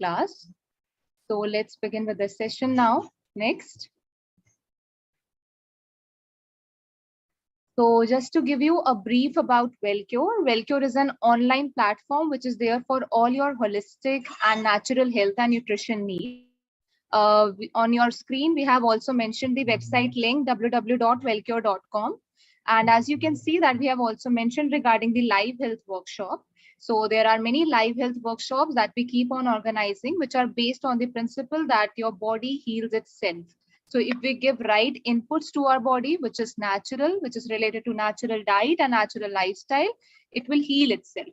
class. So let's begin with this session now. Next. So just to give you a brief about Wellcure, Wellcure is an online platform which is there for all your holistic and natural health and nutrition needs. On your screen, we have also mentioned the website link www.wellcure.com. And as you can see that we have also mentioned regarding the live health workshop. So there are many live health workshops that we keep on organizing, which are based on the principle that your body heals itself. So if we give right inputs to our body, which is natural, which is related to natural diet and natural lifestyle, it will heal itself.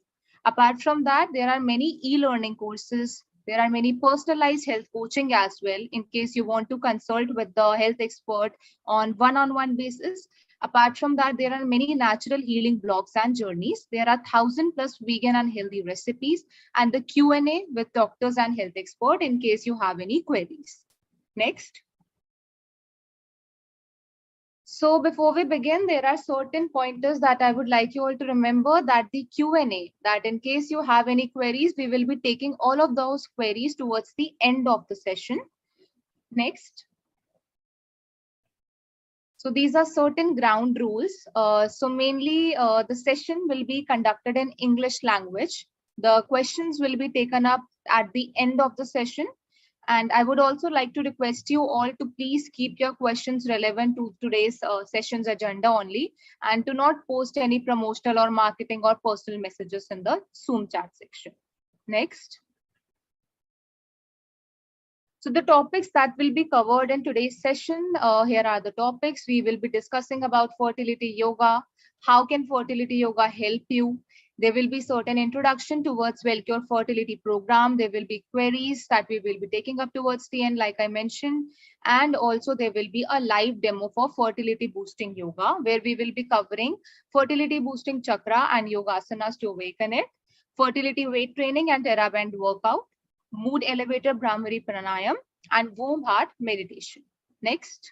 Apart from that, there are many e-learning courses. There are many personalized health coaching as well, in case you want to consult with the health expert on one-on-one basis. Apart from that, there are many natural healing blogs and journeys. There are 1,000+ vegan and healthy recipes and the Q&A with doctors and health expert in case you have any queries. Next. So before we begin, there are certain pointers that I would like you all to remember, that the Q&A, that in case you have any queries, we will be taking all of those queries towards the end of the session. Next. So these are certain ground rules. So mainly the session will be conducted in English language. The questions will be taken up at the end of the session. And I would also like to request you all to please keep your questions relevant to today's session's agenda only, and to not post any promotional or marketing or personal messages in the Zoom chat section. Next. So the topics that will be covered in today's session, here are the topics. We will be discussing about fertility yoga. How can fertility yoga help you? There will be certain introduction towards Wellcure fertility program. There will be queries that we will be taking up towards the end, like I mentioned. And also there will be a live demo for fertility boosting yoga, where we will be covering fertility boosting chakra and yogasanas to awaken it, fertility weight training and TheraBand workout, mood elevator Brahmari pranayam, and womb heart meditation. Next.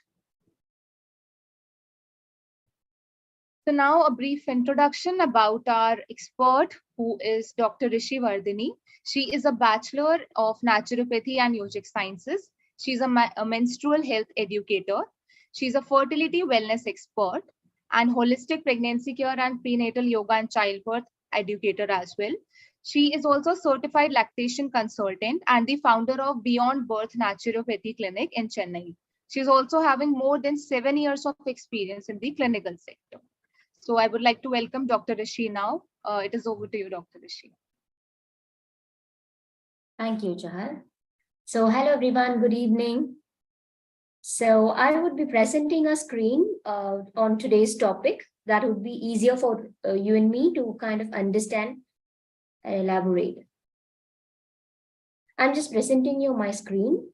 So now a brief introduction about our expert, who is Dr. Rishi Vardhini. She is a Bachelor of Naturopathy and Yogic Sciences. She's a menstrual health educator. She's a fertility wellness expert and holistic pregnancy care and prenatal yoga and childbirth educator as well. She is also a certified lactation consultant and the founder of Beyond Birth Naturopathy Clinic in Chennai. She's also having more than 7 years of experience in the clinical sector. So I would like to welcome Dr. Rishi now. It is over to you, Dr. Rishi. Thank you, Chahal. So hello, everyone. Good evening. So I would be presenting a screen on today's topic that would be easier for you and me to kind of understand and elaborate. I'm just presenting you my screen.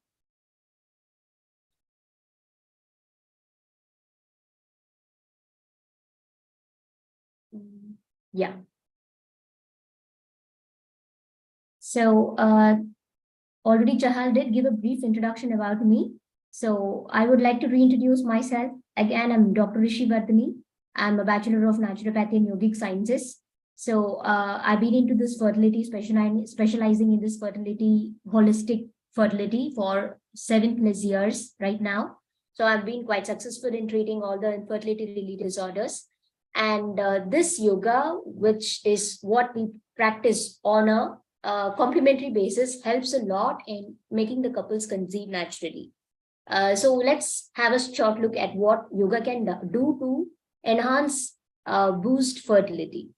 Yeah. So already Chahal did give a brief introduction about me. So I would like to reintroduce myself. Again, I'm Dr. Rishi Vardhini. I'm a Bachelor of Naturopathy and Yogic Sciences. So I've been into this fertility, specializing in this fertility, holistic fertility for 7+ years right now. So I've been quite successful in treating all the infertility-related disorders. And this yoga, which is what we practice on a complementary basis, helps a lot in making the couples conceive naturally. So let's have a short look at what yoga can do to enhance, boost fertility.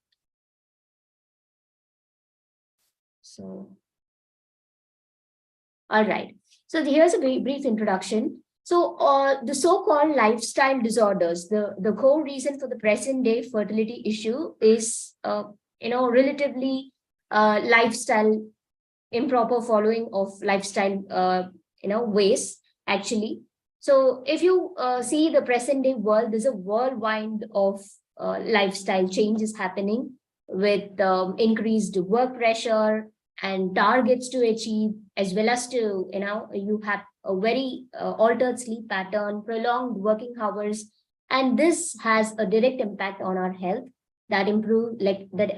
So, all right. So here's a very brief introduction. So the so-called lifestyle disorders, the core reason for the present day fertility issue is, relatively lifestyle, improper following of lifestyle, ways, actually. So if you see the present day world, there's a whirlwind of lifestyle changes happening with increased work pressure and targets to achieve, as well as to, you have a very altered sleep pattern, prolonged working hours, and this has a direct impact on our health that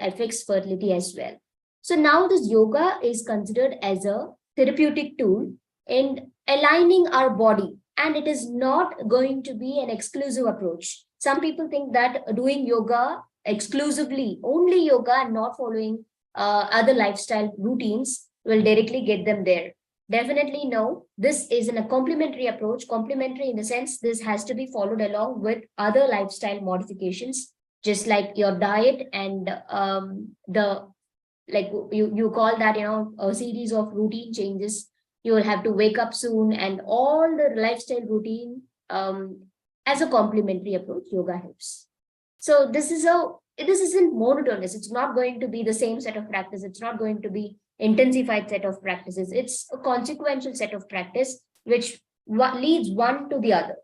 affects fertility as well. So now this yoga is considered as a therapeutic tool in aligning our body. And it is not going to be an exclusive approach. Some people think that doing yoga exclusively, only yoga, and not following other lifestyle routines will directly get them there. Definitely no. This is a complementary approach. Complementary in the sense this has to be followed along with other lifestyle modifications, just like your diet and the, like you call that, a series of routine changes. You will have to wake up soon, and all the lifestyle routine, as a complementary approach, yoga helps. So this isn't monotonous. It's not going to be the same set of practice. It's not going to be intensified set of practices. It's a consequential set of practice which leads one to the other.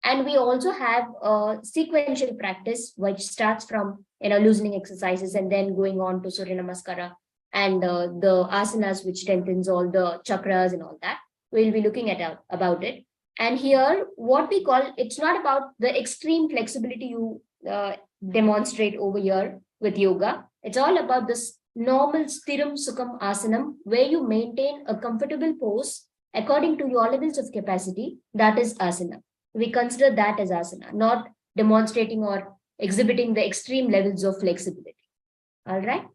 And we also have a sequential practice which starts from loosening exercises and then going on to Surya Namaskara and the asanas which strengthens all the chakras and all that. We'll be looking at about it. And here, what we call, it's not about the extreme flexibility you demonstrate over here with yoga. It's all about this normal stiram sukham asanam, where you maintain a comfortable pose according to your levels of capacity. That is asana. We consider that as asana, not demonstrating or exhibiting the extreme levels of flexibility. All right.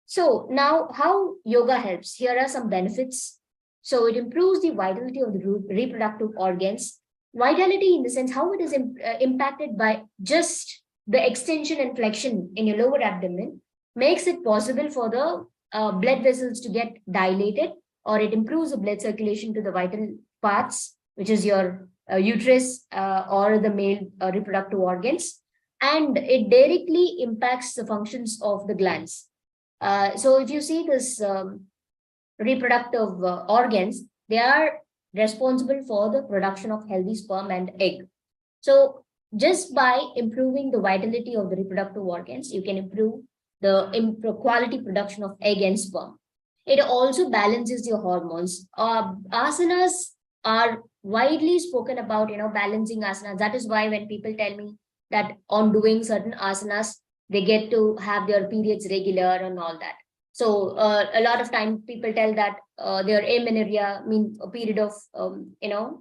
So now how yoga helps. Here are some benefits. So it improves the vitality of the reproductive organs. Vitality in the sense how it is impacted by just the extension and flexion in your lower abdomen makes it possible for the blood vessels to get dilated, or it improves the blood circulation to the vital parts, which is your uterus or the male reproductive organs, and it directly impacts the functions of the glands. So if you see this reproductive organs, they are responsible for the production of healthy sperm and egg. So just by improving the vitality of the reproductive organs, you can improve the quality production of egg and sperm. It also balances your hormones. Asanas are widely spoken about, balancing asanas. That is why when people tell me that on doing certain asanas, they get to have their periods regular and all that. So a lot of time people tell that their amenorrhea, a period of,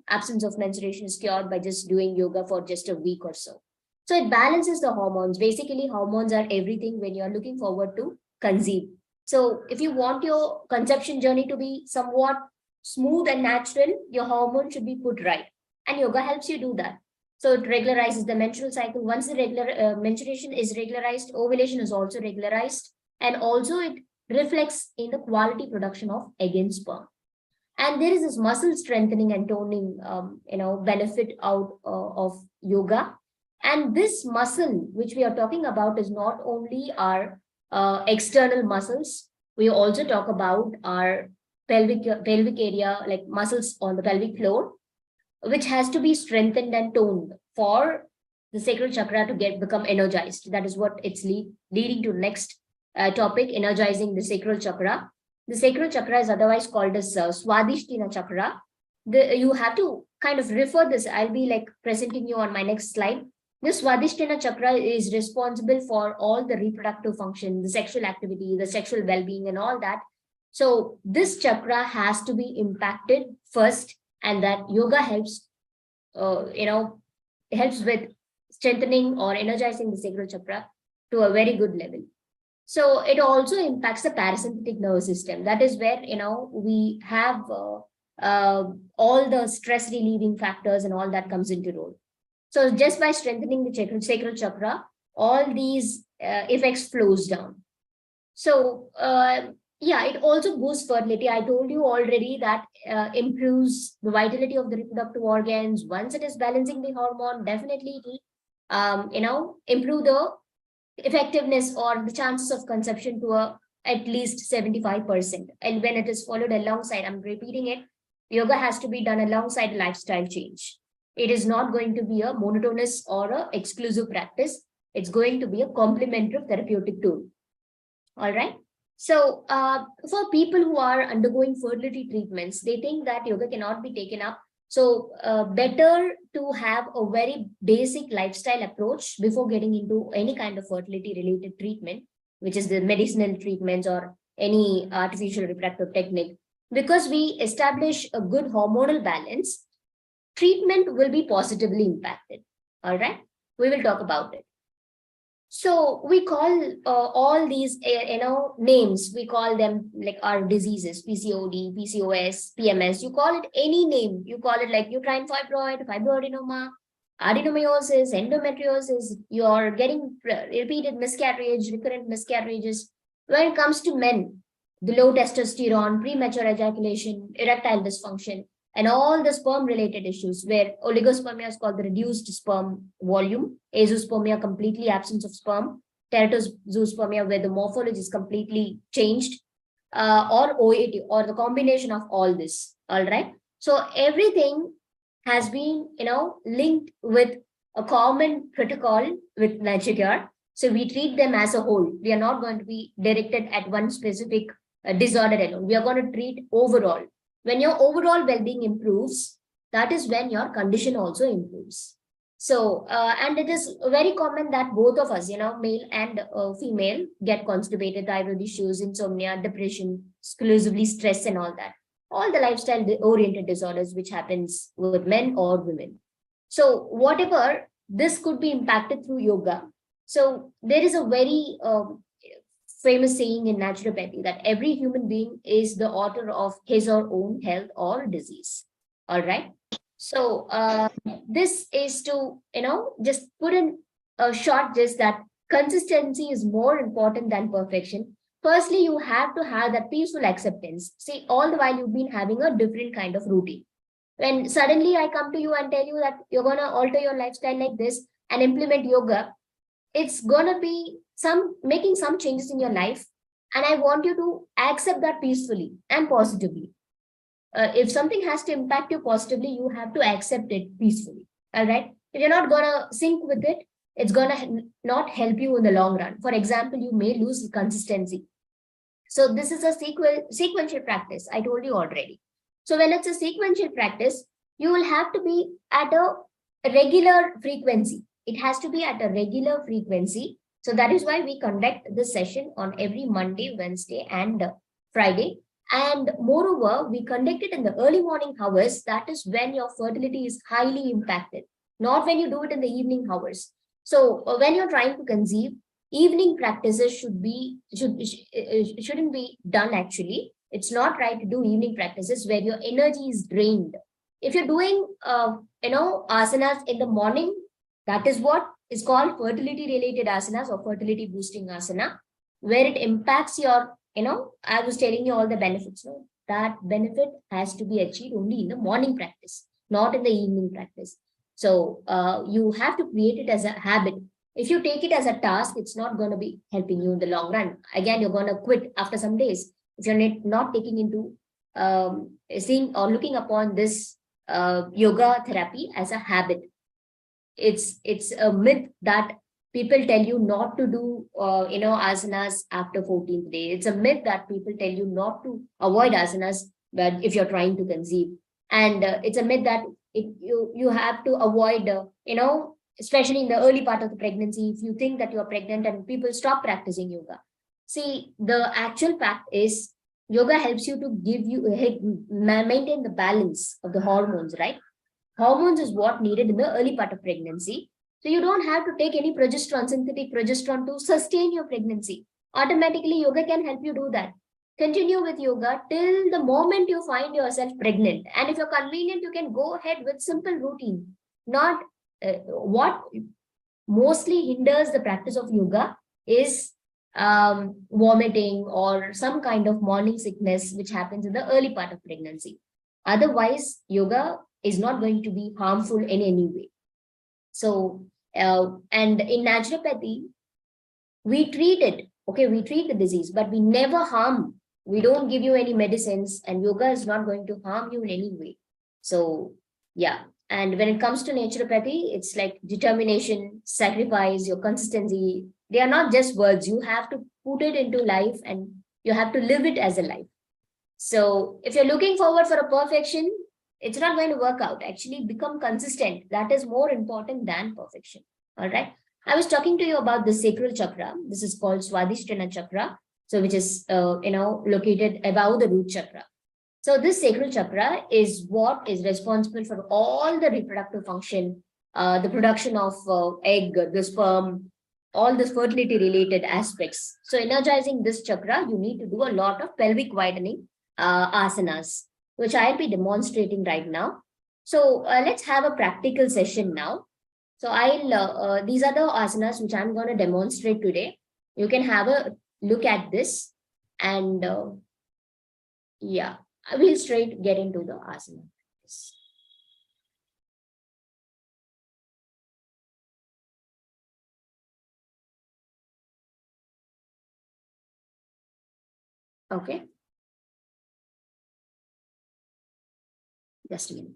absence of menstruation is cured by just doing yoga for just a week or so. So it balances the hormones. Basically, hormones are everything when you're looking forward to conceive. So if you want your conception journey to be somewhat smooth and natural, your hormone should be put right. And yoga helps you do that. So it regularizes the menstrual cycle. Once the regular menstruation is regularized, ovulation is also regularized. And also it reflects in the quality production of egg and sperm. And there is this muscle strengthening and toning, benefit out of yoga. And this muscle, which we are talking about, is not only our external muscles. We also talk about our pelvic area, like muscles on the pelvic floor, which has to be strengthened and toned for the sacral chakra to become energized. That is what it's leading to next topic, energizing the sacral chakra. The sacral chakra is otherwise called as Swadhisthana chakra. You have to kind of refer this. I'll be like presenting you on my next slide. This Swadhisthana chakra is responsible for all the reproductive function, the sexual activity, the sexual well-being and all that. So this chakra has to be impacted first, and that yoga helps, helps with strengthening or energizing the sacral chakra to a very good level. So it also impacts the parasympathetic nervous system. That is where, we have all the stress relieving factors and all that comes into role. So just by strengthening the sacral chakra, all these effects flows down. So it also boosts fertility. I told you already that improves the vitality of the reproductive organs. Once it is balancing the hormone, definitely it will, improve the effectiveness or the chances of conception to at least 75%. And when it is followed alongside, I'm repeating it, yoga has to be done alongside lifestyle change. It is not going to be a monotonous or a exclusive practice. It's going to be a complementary therapeutic tool. All right. So for people who are undergoing fertility treatments, they think that yoga cannot be taken up. So better to have a very basic lifestyle approach before getting into any kind of fertility related treatment, which is the medicinal treatments or any artificial reproductive technique. because we establish a good hormonal balance, treatment will be positively impacted. All right, we will talk about it. So we call all these, names. We call them like our diseases: PCOD, PCOS, PMS. You call it any name. You call it like uterine fibroid, fibroadenoma, adenomyosis, endometriosis. You're getting repeated miscarriage, recurrent miscarriages. When it comes to men, the low testosterone, premature ejaculation, erectile dysfunction, and all the sperm related issues, where oligospermia is called the reduced sperm volume, azoospermia, completely absence of sperm, teratozoospermia, where the morphology is completely changed, or OAT, or the combination of all this. All right. So everything has been, linked with a common protocol with Naturopath. So we treat them as a whole. We are not going to be directed at one specific disorder alone. We are going to treat overall. When your overall well-being improves, that is when your condition also improves. So, and it is very common that both of us, male and female, get constipated, thyroid issues, insomnia, depression, exclusively stress and all that. All the lifestyle oriented disorders which happens with men or women. So whatever, this could be impacted through yoga. So there is a very famous saying in naturopathy that every human being is the author of his or own health or disease. All right. So this is to, just put in a short gist that consistency is more important than perfection. Firstly, you have to have that peaceful acceptance. See, all the while you've been having a different kind of routine. When suddenly I come to you and tell you that you're going to alter your lifestyle like this and implement yoga, it's going to be making some changes in your life. And I want you to accept that peacefully and positively. If something has to impact you positively, you have to accept it peacefully. All right. If you're not going to sync with it, it's going to not help you in the long run. For example, you may lose consistency. So this is a sequential practice. I told you already. So when it's a sequential practice, you will have to be at a regular frequency. It has to be at a regular frequency. So that is why we conduct this session on every Monday, Wednesday, and Friday. And moreover, we conduct it in the early morning hours. That is when your fertility is highly impacted, not when you do it in the evening hours. So when you're trying to conceive, evening practices shouldn't be done actually. It's not right to do evening practices where your energy is drained. If you're doing, asanas in the morning, that is what is called fertility related asanas or fertility boosting asana, where it impacts your, I was telling you all the benefits. No? That benefit has to be achieved only in the morning practice, not in the evening practice. So you have to create it as a habit. If you take it as a task, it's not going to be helping you in the long run. Again, you're going to quit after some days if you're not taking into seeing or looking upon this yoga therapy as a habit. It's a myth that people tell you not to do asanas after 14th day. It's a myth that people tell you not to avoid asanas, but if you're trying to conceive, and it's a myth that you have to avoid especially in the early part of the pregnancy, if you think that you're pregnant, and people stop practicing yoga. See, the actual fact is yoga helps you to maintain the balance of the hormones, right? Hormones is what needed in the early part of pregnancy. So you don't have to take any progesterone, synthetic progesterone, to sustain your pregnancy. Automatically, yoga can help you do that. Continue with yoga till the moment you find yourself pregnant. And if you're convenient, you can go ahead with simple routine. Not what mostly hinders the practice of yoga is vomiting or some kind of morning sickness, which happens in the early part of pregnancy. Otherwise, yoga is not going to be harmful in any way. So, and in naturopathy, we treat it. Okay, we treat the disease, but we never harm. We don't give you any medicines, and yoga is not going to harm you in any way. So, yeah. And when it comes to naturopathy, it's like determination, sacrifice, your consistency. They are not just words. You have to put it into life, and you have to live it as a life. So if you're looking forward for a perfection, it's not going to work out. Actually, become consistent. That is more important than perfection. All right. I was talking to you about the sacral chakra. This is called Swadhisthana chakra. So which is, located above the root chakra. So this sacral chakra is what is responsible for all the reproductive function, the production of egg, the sperm, all the fertility related aspects. So energizing this chakra, you need to do a lot of pelvic whitening asanas, which I'll be demonstrating right now. So let's have a practical session now. So these are the asanas which I'm going to demonstrate today. You can have a look at this and yeah, I will straight get into the asana. Okay, just a minute.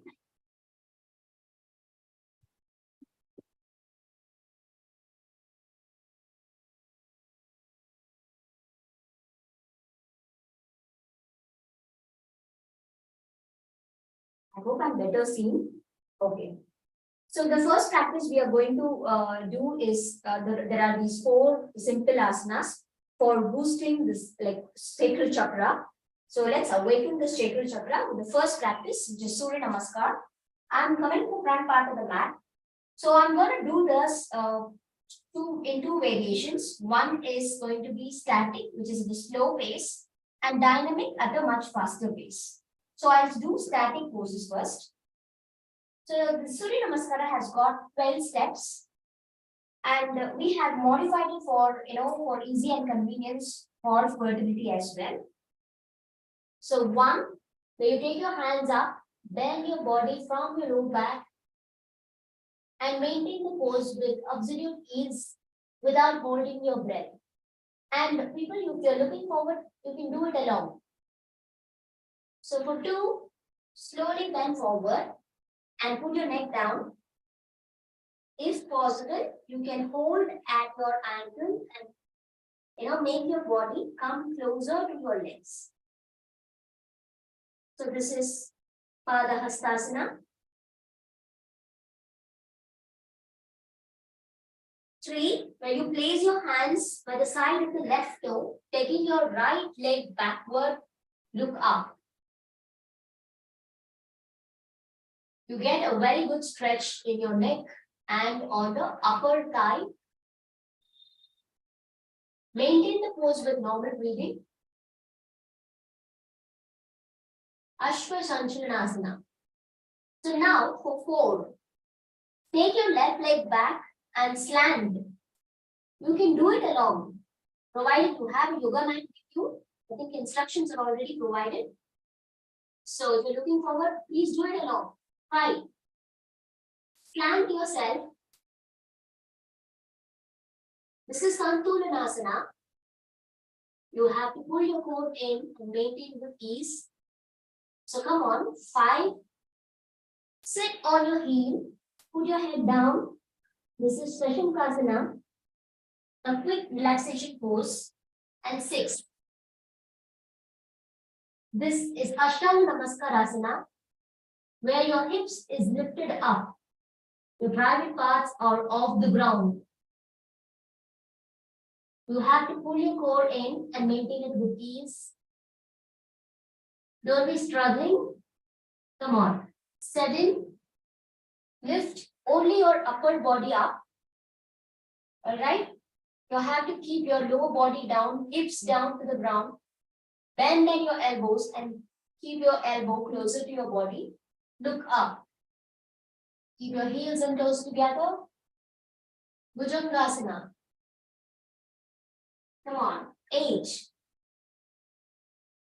I hope I'm better seen. Okay. So the first practice we are going to do is there are these 4 simple asanas for boosting this like sacral chakra. So let's awaken the sacral chakra with the first practice, which is Surya Namaskar. I'm coming to the front part of the mat. So I'm going to do this in two variations. One is going to be static, which is the slow pace, and dynamic at a much faster pace. So I'll do static poses first. So the Surya Namaskara has got 12 steps, and we have modified it for for easy and convenience for fertility as well. So one, where you take your hands up, bend your body from your low back, and maintain the pose with absolute ease without holding your breath. And people, if you're looking forward, you can do it alone. So for 2, slowly bend forward and put your neck down. If possible, you can hold at your ankle and make your body come closer to your legs. So this is Padahastasana. 3, where you place your hands by the side of the left toe, taking your right leg backward, look up. You get a very good stretch in your neck and on the upper thigh. Maintain the pose with normal breathing. Ashwa Sanchalanasana. So now for 4, take your left leg back and slant. You can do it alone, provided you have a yoga mat with you. I think instructions are already provided. So if you're looking forward, please do it alone. 5. Slant yourself. This is Santulanasana. You have to pull your core in and maintain with ease. So come on, 5. Sit on your heel, put your head down. This is Shashankasana, a quick relaxation pose. And 6. This is Ashtanga Namaskarasana, where your hips is lifted up. Your private parts are off the ground. You have to pull your core in and maintain it with ease. Don't be struggling. Come on. 7. Lift only your upper body up. All right. You have to keep your lower body down, hips down to the ground. Bend at your elbows and keep your elbow closer to your body. Look up. Keep your heels and toes together. Bhujangasana. Come on. 8.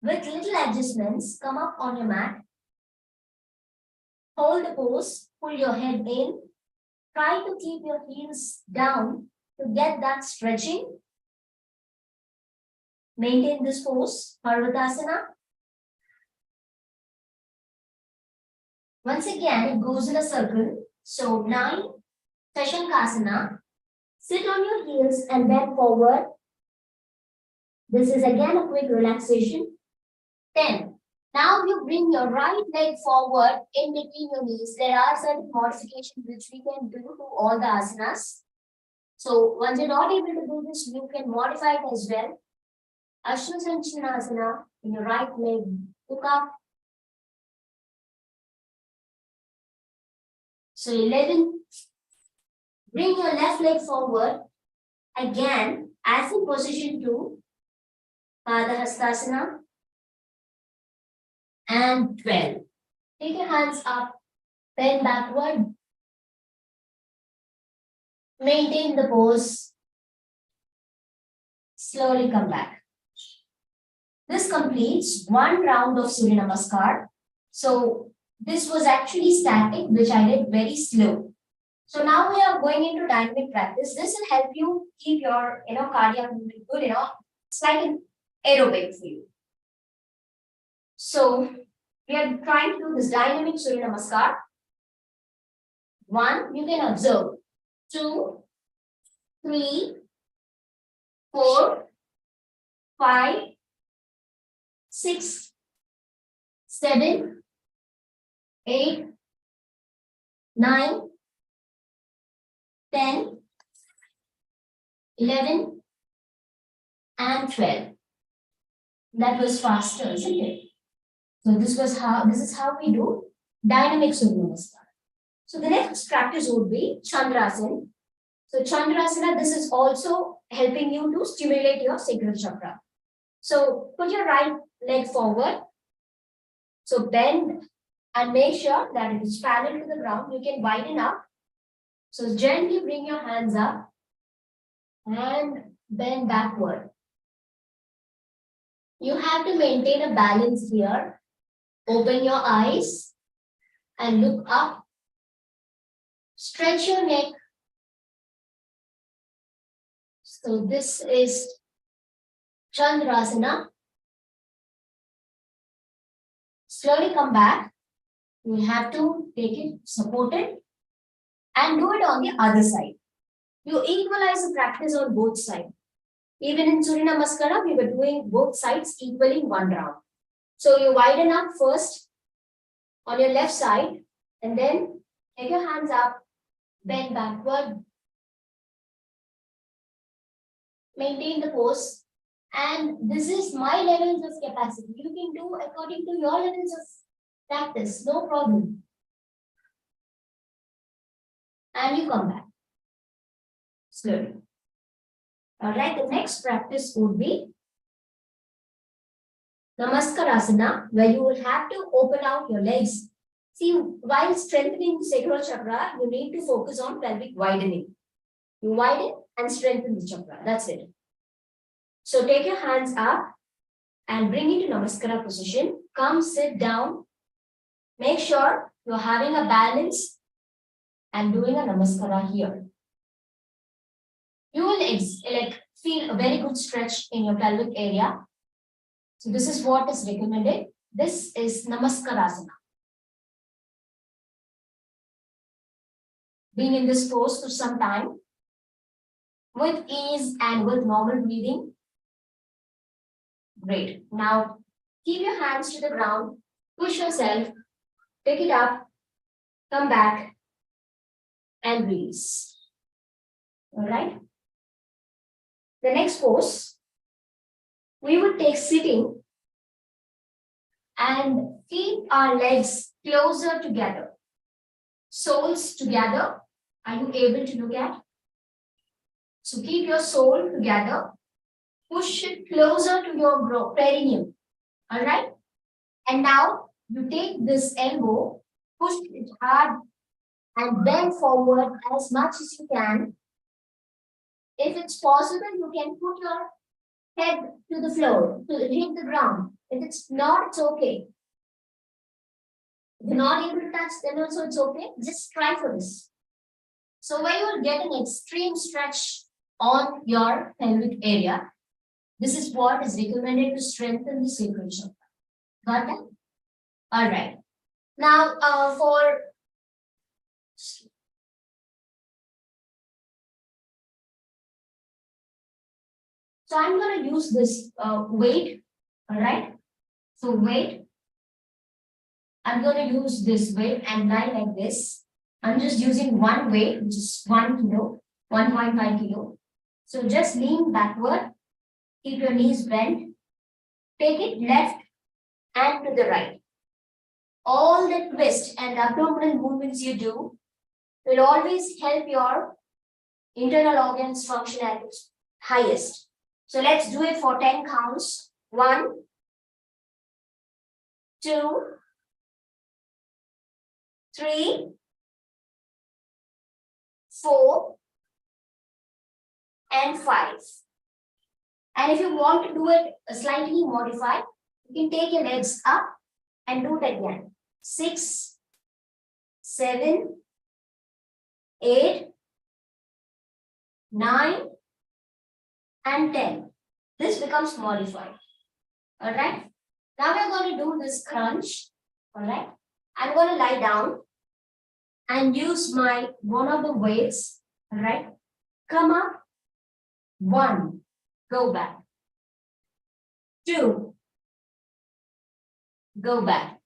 With little adjustments, come up on your mat. Hold the pose, pull your head in. Try to keep your heels down to get that stretching. Maintain this pose, Parvatasana. Once again, it goes in a circle. So 9, Shashankasana. Sit on your heels and bend forward. This is again a quick relaxation. 10. Now you bring your right leg forward in between your knees. There are certain modifications which we can do to all the asanas. So once you're not able to do this, you can modify it as well. Ashwa Sanchalanasana in your right leg. Look up. So 11, bring your left leg forward again as in position 2, Pada Hastasana, and 12. Take your hands up, bend backward, maintain the pose, slowly come back. This completes one round of Surya Namaskar. So this was actually static, which I did very slow. So now we are going into dynamic practice. This will help you keep your cardiac movement good. It's like an aerobic for you. So we are trying to do this dynamic Surya Namaskar. 1, you can observe. 2, 3, 4, 5, 6, 7, 8, 9, 10, 11, and 12. That was faster, isn't it? So this is how we do dynamic Surya Namaskar. So the next practice would be Chandrasana. So Chandrasana, this is also helping you to stimulate your sacral chakra. So put your right leg forward. So bend and make sure that it is parallel to the ground. You can widen up. So gently bring your hands up and bend backward. You have to maintain a balance here. Open your eyes and look up. Stretch your neck. So this is Chandrasana. Slowly come back. You have to take it supported and do it on the other side. You equalize the practice on both sides. Even in Surya Namaskara, we were doing both sides equally in one round. So you widen up first on your left side and then take your hands up, bend backward, maintain the pose. And this is my levels of capacity. You can do according to your levels of practice, no problem. And you come back slowly. All right, the next practice would be Namaskarasana, where you will have to open out your legs. See, while strengthening the sacral chakra, you need to focus on pelvic widening. You widen and strengthen the chakra. That's it. So take your hands up and bring it to Namaskara position. Come sit down. Make sure you're having a balance and doing a Namaskara here. You will feel a very good stretch in your pelvic area. So this is what is recommended. This is Namaskarasana. Being in this pose for some time with ease and with normal breathing. Great. Now keep your hands to the ground. Push yourself. Pick it up. Come back and release. All right. The next pose, we would take sitting and keep our legs closer together. Soles together. Are you able to look at? So keep your sole together. Push it closer to your perineum. All right. And now you take this elbow, push it hard and bend forward as much as you can. If it's possible, you can put your head to the floor, to hit the ground. If it's not, it's okay. If you're not able to touch, then also it's okay. Just try for this. So where you will get an extreme stretch on your pelvic area, this is what is recommended to strengthen the sacral chakra. Got that? All right. Now so I'm going to use this weight. All right. So weight. I'm going to use this weight and lie like this. I'm just using one weight, which is 1 kilo, 1.5 kilo. So just lean backward. Keep your knees bent. Take it left and to the right. All the twist and abdominal movements you do, will always help your internal organs function at its highest. So let's do it for 10 counts. 1, 2, 3, 4, and 5. And if you want to do it slightly modified, you can take your legs up and do it again. 6, 7, 8, 9, and 10. This becomes modified. All right. Now we're going to do this crunch. All right. I'm going to lie down and use one of the weights. All right. Come up. 1. Go back. 2. Go back.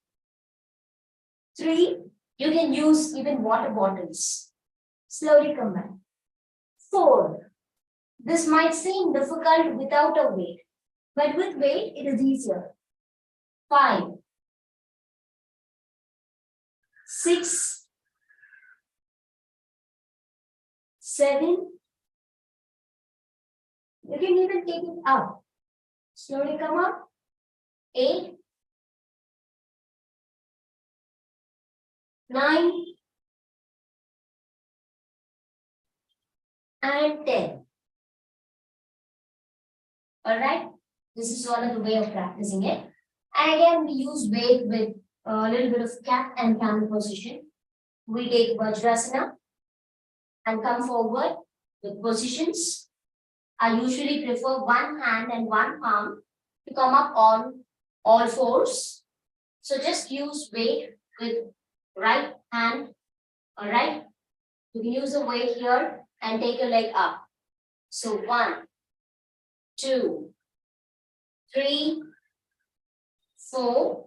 3. You can use even water bottles. Slowly come back. 4. This might seem difficult without a weight, but with weight, it is easier. 5. 6. 7. You can even take it up. Slowly come up. 8. 9. And 10. All right. This is one of the way of practicing it. And again, we use weight with a little bit of cat and camel position. We take Vajrasana and come forward with positions. I usually prefer one hand and one palm to come up on all fours. So just use weight with right hand. All right. You can use the weight here and take your leg up. So 1, 2, 3, 4,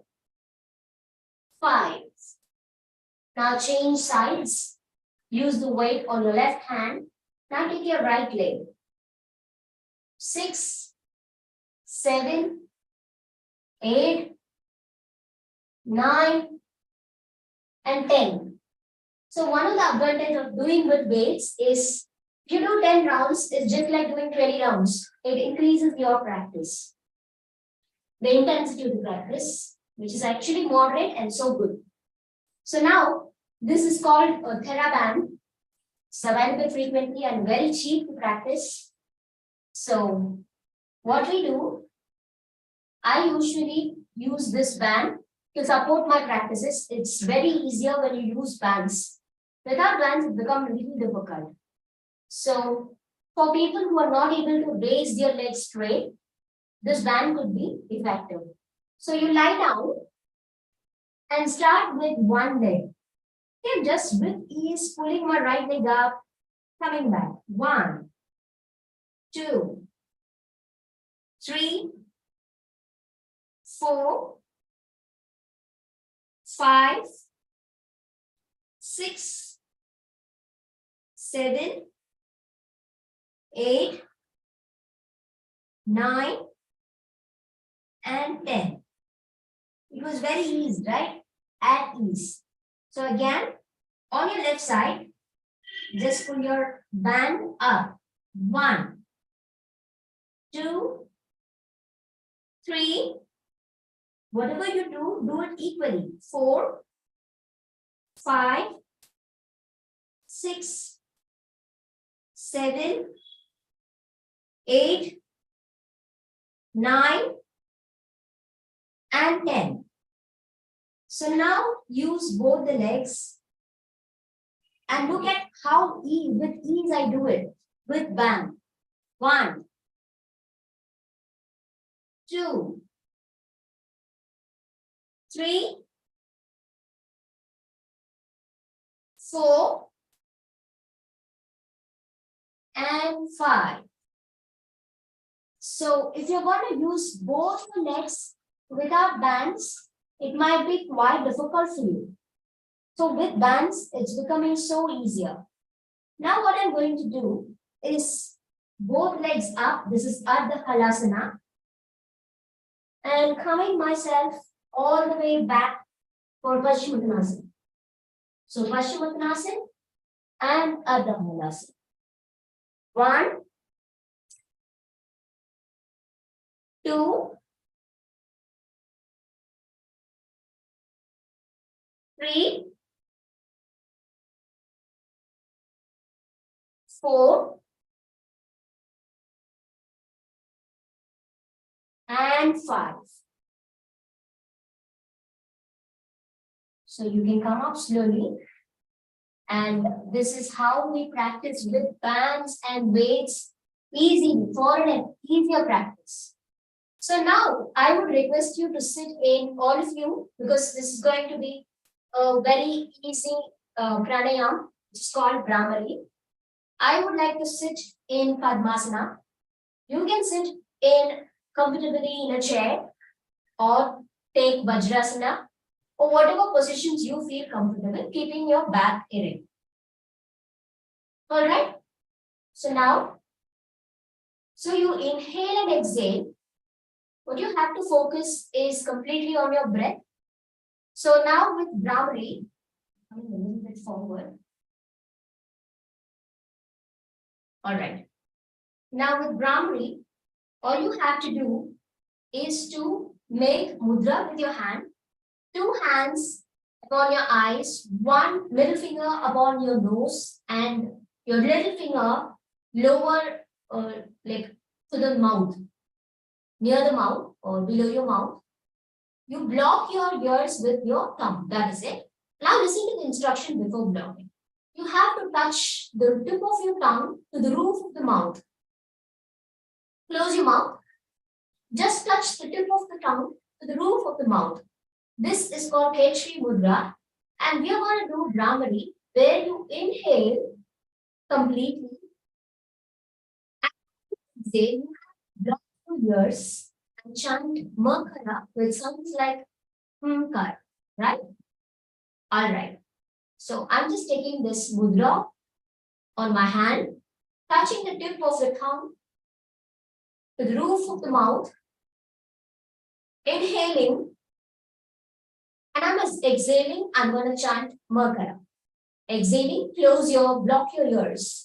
5. Now change sides. Use the weight on your left hand. Now take your right leg. 6, 7, 8, 9, and 10. So one of the advantages of doing with weights is if you do 10 rounds, it's just like doing 20 rounds. It increases your practice. The intensity of the practice, which is actually moderate and so good. So now, this is called a TheraBand. It's available frequently and very cheap to practice. So what we do, I usually use this band to support my practices. It's very easier when you use bands. Without bands, it becomes really difficult. So for people who are not able to raise their legs straight, this band could be effective. So you lie down and start with one leg. Okay, just with ease, pulling my right leg up, coming back. 1, 2, 3, 4, 5, 6, 7, 8, 9, and 10. It was very easy, right? At ease. So again, on your left side, just pull your band up. 1, 2, 3. Whatever you do it equally. 4, 5, 6, 7, 8, 9, and 10. So now use both the legs and look at how with ease I do it with band. 1, 2, 3, 4, and 5. So if you're going to use both the legs without bands, it might be quite difficult for you. So with bands, it's becoming so easier. Now what I'm going to do is both legs up. This is Ardha Halasana. And coming myself all the way back for Paschimottanasana. So Paschimottanasana, and Ardha Malasana. 1, 2, 3, 4, and 5. So you can come up slowly. And this is how we practice with bands and weights, easy, for an easier practice. So now I would request you to sit in, all of you, because this is going to be a very easy pranayam, which is called Brahmari. I would like to sit in Padmasana. You can sit in comfortably in a chair or take Vajrasana or whatever positions you feel comfortable, keeping your back erect. All right. So now, so you inhale and exhale. What you have to focus is completely on your breath. So now with Brahmari, I'm a little bit forward. All right. Now with Brahmari, all you have to do is to make mudra with your hand, 2 hands upon your eyes, 1 middle finger upon your nose, and your little finger lower, like to the mouth, near the mouth or below your mouth. You block your ears with your thumb. That is it. Now listen to the instruction before blocking. You have to touch the tip of your tongue to the roof of the mouth. Close your mouth. Just touch the tip of the tongue to the roof of the mouth. This is called Kechri Mudra. And we are going to do Brahmari, where you inhale completely. And exhale, block your ears and chant Makara, which sounds like Kar, right? All right. So I'm just taking this mudra on my hand, touching the tip of the tongue to the roof of the mouth, inhaling, and I'm exhaling. I'm going to chant Makara. Exhaling, block your ears.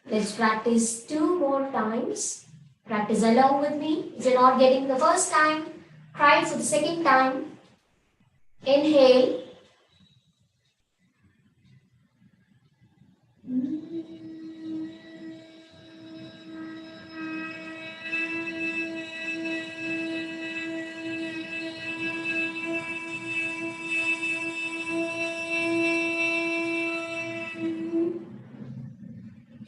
Let's practice 2 more times. Practice along with me. If you're not getting the first time, try it for the second time. Inhale.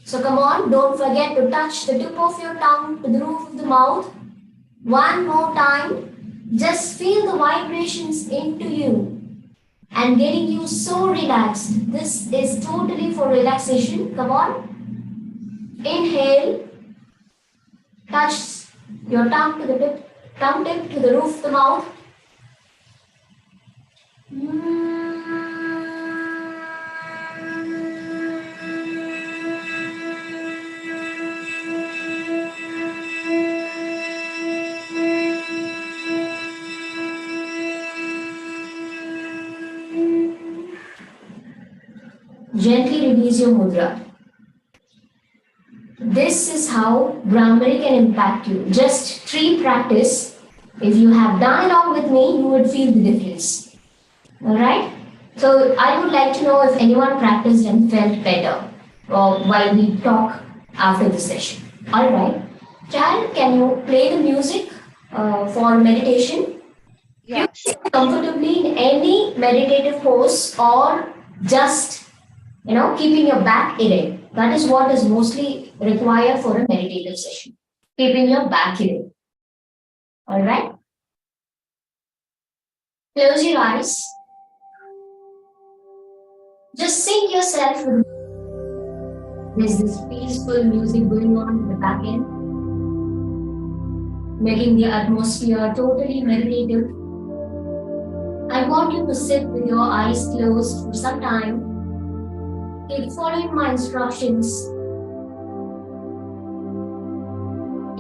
So come on, don't forget to touch the tip of your tongue to the roof of the mouth. 1 more time. Just feel the vibrations into you and getting you so relaxed. This is totally for relaxation. Come on. Inhale. Touch your tongue to the tongue tip to the roof of the mouth. Gently release your mudra. This is how Brahmari can impact you. Just 3 practice. If you have done along with me, you would feel the difference. Alright? So I would like to know if anyone practiced and felt better while we talk after the session. Alright. Child, can you play the music for meditation? Yeah, You sit comfortably in any meditative pose or just keeping your back erect. That is what is mostly required for a meditative session. Keeping your back erect. All right. Close your eyes. Just sink yourself with. There's this peaceful music going on in the back end, making the atmosphere totally meditative. I want you to sit with your eyes closed for some time. Keep following my instructions.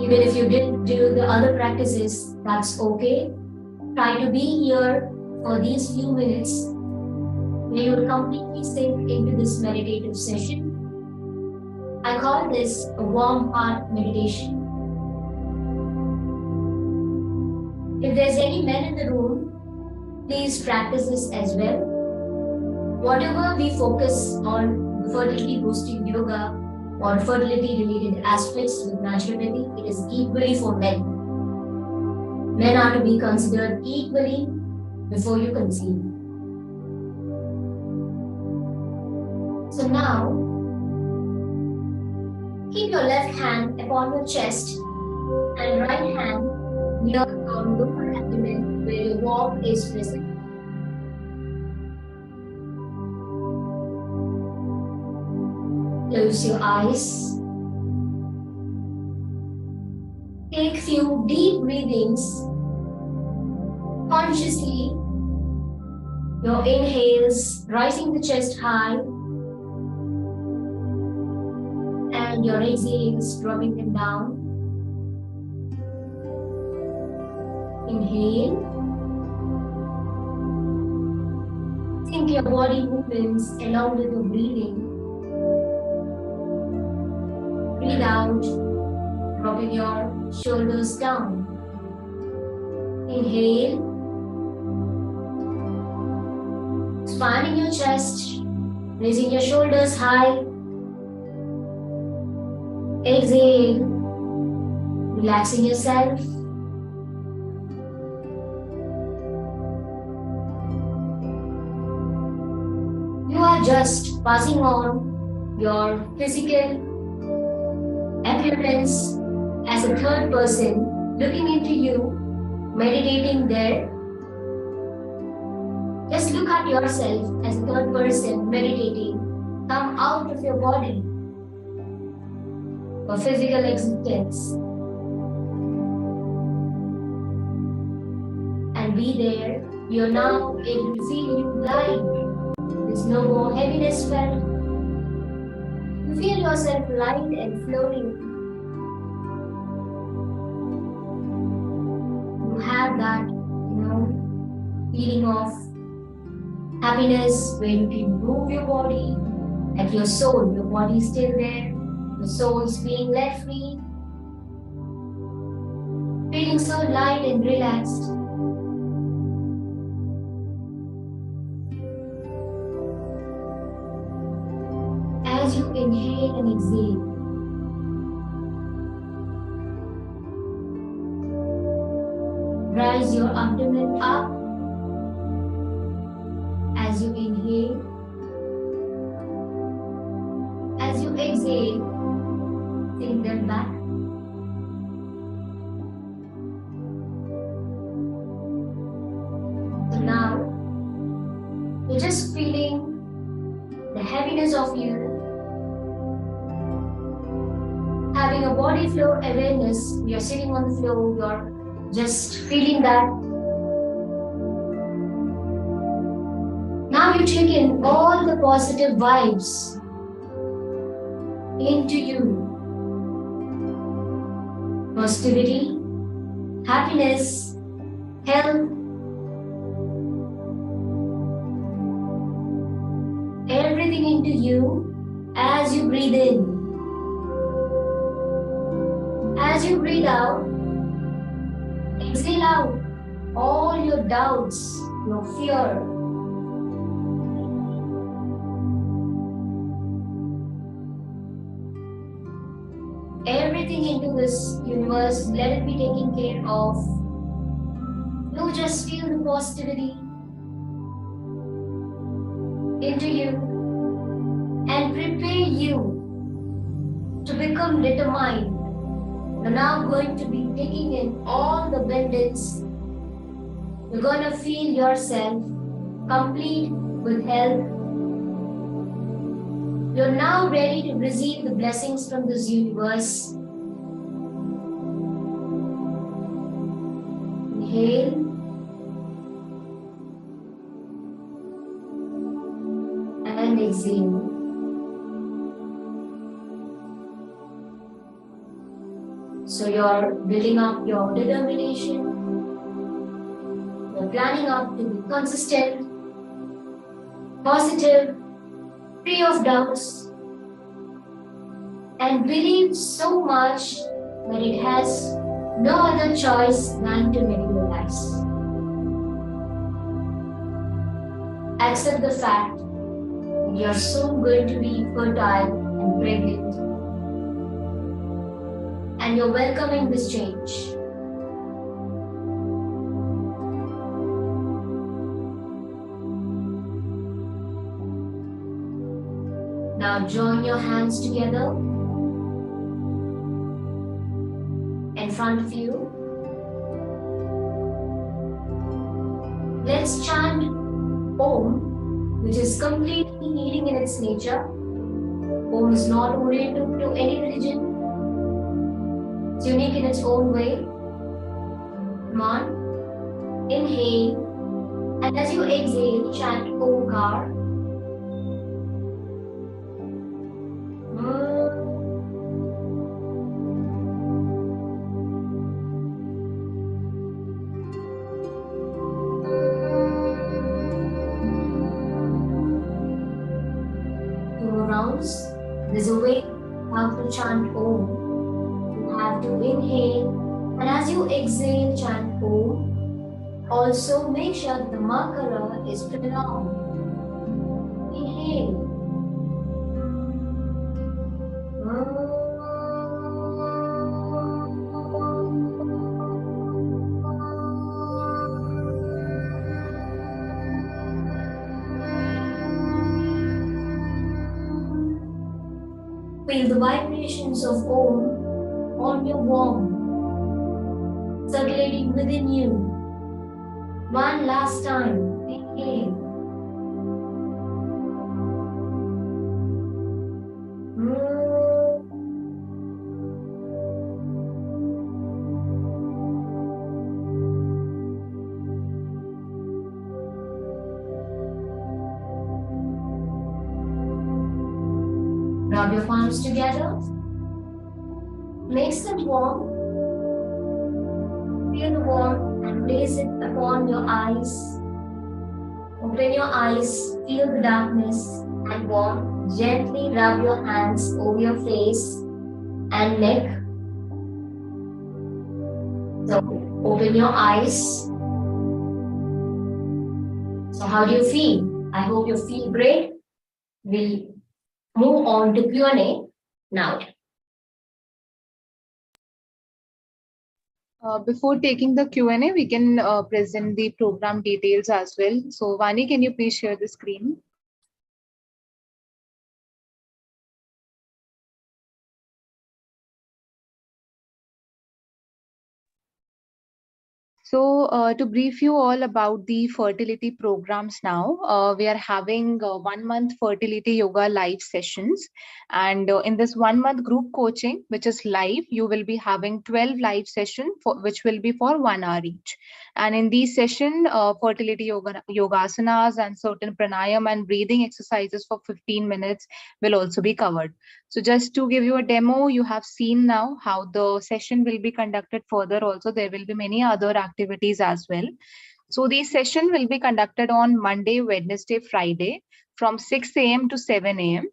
Even if you didn't do the other practices, that's okay. Try to be here for these few minutes where you will completely sink into this meditative session. I call this a warm heart meditation. If there's any men in the room, please practice this as well. Whatever we focus on fertility boosting yoga or fertility related aspects with naturopathy, it is equally for men. Men are to be considered equally before you conceive. So now, keep your left hand upon your chest and right hand near your lower abdomen where your womb is present. Close your eyes. Take few deep breathings. Consciously, your inhales rising the chest high and your exhales dropping them down. Inhale. Think your body movements along with your breathing. Breathe out, dropping your shoulders down. Inhale. Expanding your chest, raising your shoulders high. Exhale, relaxing yourself. You are just passing on your physical appearance as a third person, looking into you, meditating there. Just look at yourself as a third person meditating. Come out of your body for physical existence and be there. You're now able to feel you light. There's no more heaviness felt. You feel yourself light and floating. You have that, feeling of happiness where you can move your body, like your soul, your body is still there, the soul's being let free, feeling so light and relaxed. As you inhale and exhale, rise your abdomen up. As you inhale, as you exhale, sink them back. So now, you're just feeling the heaviness of you, having a body flow awareness. You're sitting on the floor, you're just feeling that. Now you take in all the positive vibes into you. Positivity, happiness, health, everything into you as you breathe in. As you breathe out, exhale out all your doubts, your fear. Everything into this universe, let it be taken care of. You just feel the positivity into you and prepare you to become determined. You're now going to be taking in all the abundance. You're going to feel yourself complete with health. You're now ready to receive the blessings from this universe. Inhale. and exhale. So you're building up your determination, you're planning up to be consistent, positive, free of doubts, and believe so much that it has no other choice than to materialize. Accept the fact that you're soon going to be fertile and pregnant, and you're welcoming this change. Now join your hands together in front of you. Let's chant Om, which is completely healing in its nature. Om is not oriented to any religion. It's unique in its own way. Come on. Inhale. And as you exhale, chant Omkar. There's a way how to chant Om. You have to inhale, and as you exhale, chant Om. Also, make sure that the makara is prolonged. Inhale. Feel the vibrations of Om on your womb, circulating within you. One last time. Inhale. Rub your palms together. Make them warm. Feel the warmth and place it upon your eyes. Open your eyes, feel the darkness and warmth. Gently rub your hands over your face and neck. So open your eyes. So how do you feel? I hope you feel great. We'll move on to Q&A now. Before taking the Q&A, we can present the program details as well. So Vani, can you please share the screen? So to brief you all about the fertility programs now, we are having 1 month fertility yoga live sessions. And in this 1 month group coaching, which is live, you will be having 12 live sessions, which will be for 1 hour each. And in these sessions, fertility yogasanas and certain pranayam and breathing exercises for 15 minutes will also be covered. So just to give you a demo, you have seen now how the session will be conducted further. Also, there will be many other activities as well. So the session will be conducted on Monday, Wednesday, Friday from 6 a.m. to 7 a.m.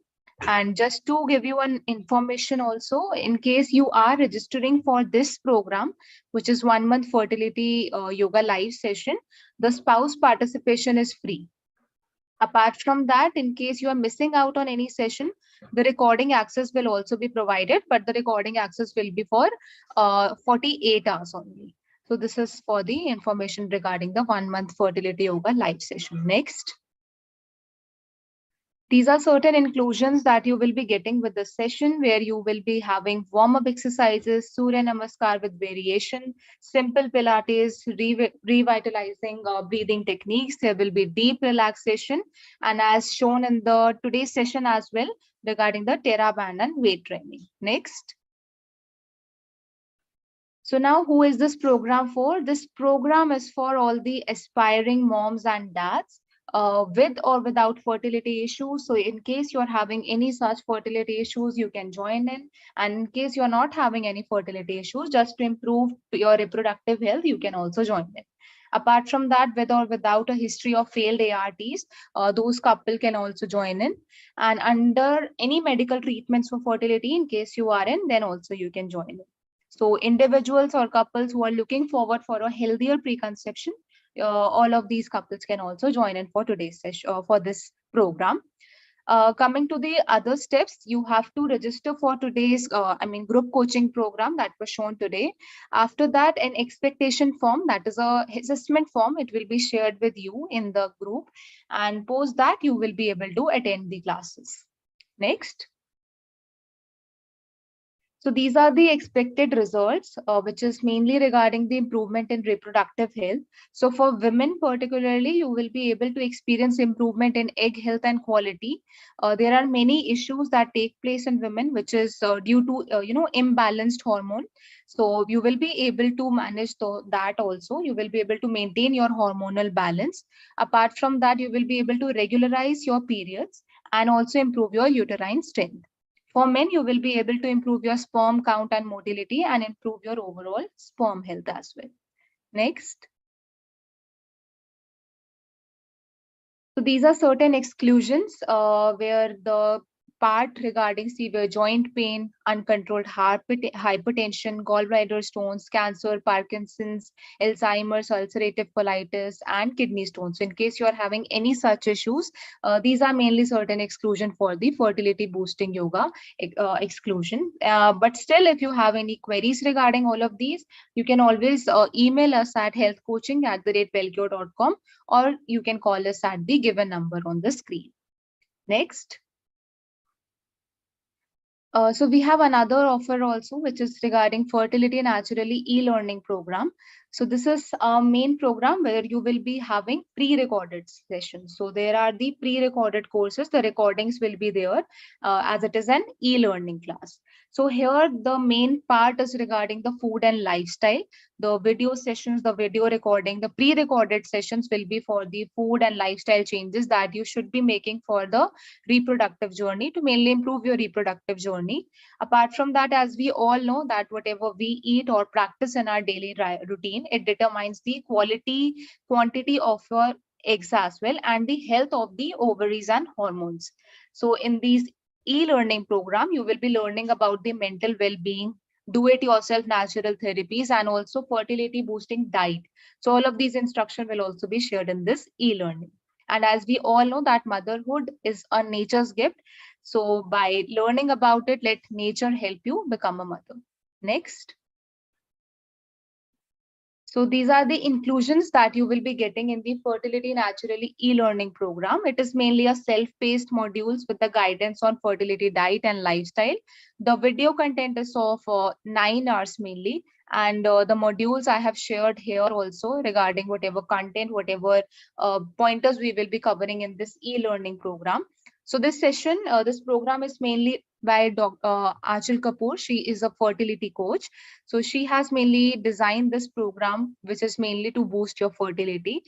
And just to give you an information also, in case you are registering for this program, which is 1 month fertility yoga live session, the spouse participation is free. Apart from that, in case you are missing out on any session, the recording access will also be provided, but the recording access will be for 48 hours only. So this is for the information regarding the 1 month fertility yoga live session. Next. These are certain inclusions that you will be getting with the session, where you will be having warm-up exercises, Surya Namaskar with variation, simple Pilates, revitalizing breathing techniques. There will be deep relaxation, and as shown in the today's session as well, regarding the TheraBand and weight training. Next. So now, who is this program for? This program is for all the aspiring moms and dads with or without fertility issues. So in case you're having any such fertility issues, you can join in. And in case you're not having any fertility issues, just to improve your reproductive health, you can also join in. Apart from that, with or without a history of failed ARTs, those couple can also join in. And under any medical treatments for fertility, in case you are in, then also you can join in. So individuals or couples who are looking forward for a healthier preconception, all of these couples can also join in for today's session, for this program. Coming to the other steps, you have to register for today's, group coaching program that was shown today. After that, an expectation form, that is a assessment form, it will be shared with you in the group, and post that you will be able to attend the classes. Next. So these are the expected results, which is mainly regarding the improvement in reproductive health. So for women particularly, you will be able to experience improvement in egg health and quality. There are many issues that take place in women, which is due to imbalanced hormone. So you will be able to manage that also. You will be able to maintain your hormonal balance. Apart from that, you will be able to regularize your periods and also improve your uterine strength. For men, you will be able to improve your sperm count and motility and improve your overall sperm health as well. Next. So these are certain exclusions where the part regarding severe joint pain, uncontrolled hypertension, gallbladder stones, cancer, Parkinson's, Alzheimer's, ulcerative colitis, and kidney stones. So in case you are having any such issues, these are mainly certain exclusion for the fertility boosting yoga exclusion. But still, if you have any queries regarding all of these, you can always email us at healthcoaching@wellcure.com, or you can call us at the given number on the screen. Next. So we have another offer also, which is regarding Fertility Naturally e-learning program. So this is a main program where you will be having pre-recorded sessions. So there are the pre-recorded courses. The recordings will be there as it is an e-learning class. So here the main part is regarding the food and lifestyle. The video sessions, the video recording, the pre-recorded sessions will be for the food and lifestyle changes that you should be making for the reproductive journey to mainly improve your reproductive journey. Apart from that, as we all know that whatever we eat or practice in our daily routine, it determines the quantity of your eggs as well, and the health of the ovaries and hormones. So in these e-learning program, you will be learning about the mental well-being, do-it-yourself natural therapies, and also fertility boosting diet. So all of these instruction will also be shared in this e-learning. And as we all know that motherhood is a nature's gift. So by learning about it, let nature help you become a mother. Next. So these are the inclusions that you will be getting in the Fertility Naturally e-learning program. It is mainly a self-paced modules with the guidance on fertility diet and lifestyle. The video content is of 9 hours mainly. And the modules I have shared here also regarding whatever content, whatever pointers we will be covering in this e-learning program. So this session, this program is mainly by Dr. Achal Kapoor. She is a fertility coach. So she has mainly designed this program, which is mainly to boost your fertility.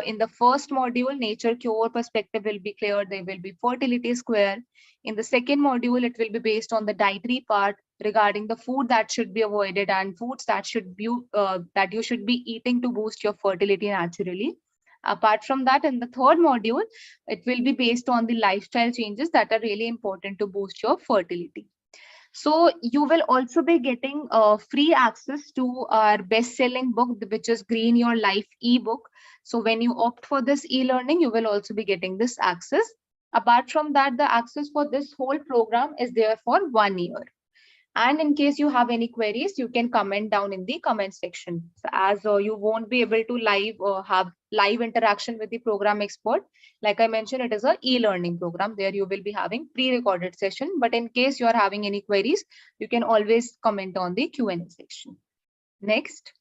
In the first module, nature cure perspective will be clear. There will be fertility square. In the second module, it will be based on the dietary part regarding the food that should be avoided and foods that that you should be eating to boost your fertility naturally. Apart from that, in the third module, it will be based on the lifestyle changes that are really important to boost your fertility. So you will also be getting free access to our best-selling book, which is Green Your Life ebook. So when you opt for this e-learning, you will also be getting this access. Apart from that, the access for this whole program is there for 1 year. And in case you have any queries, you can comment down in the comment section. So as you won't be able to have live interaction with the program expert, like I mentioned, it is a e-learning program. There you will be having pre-recorded session. But in case you are having any queries, you can always comment on the Q&A section. Next.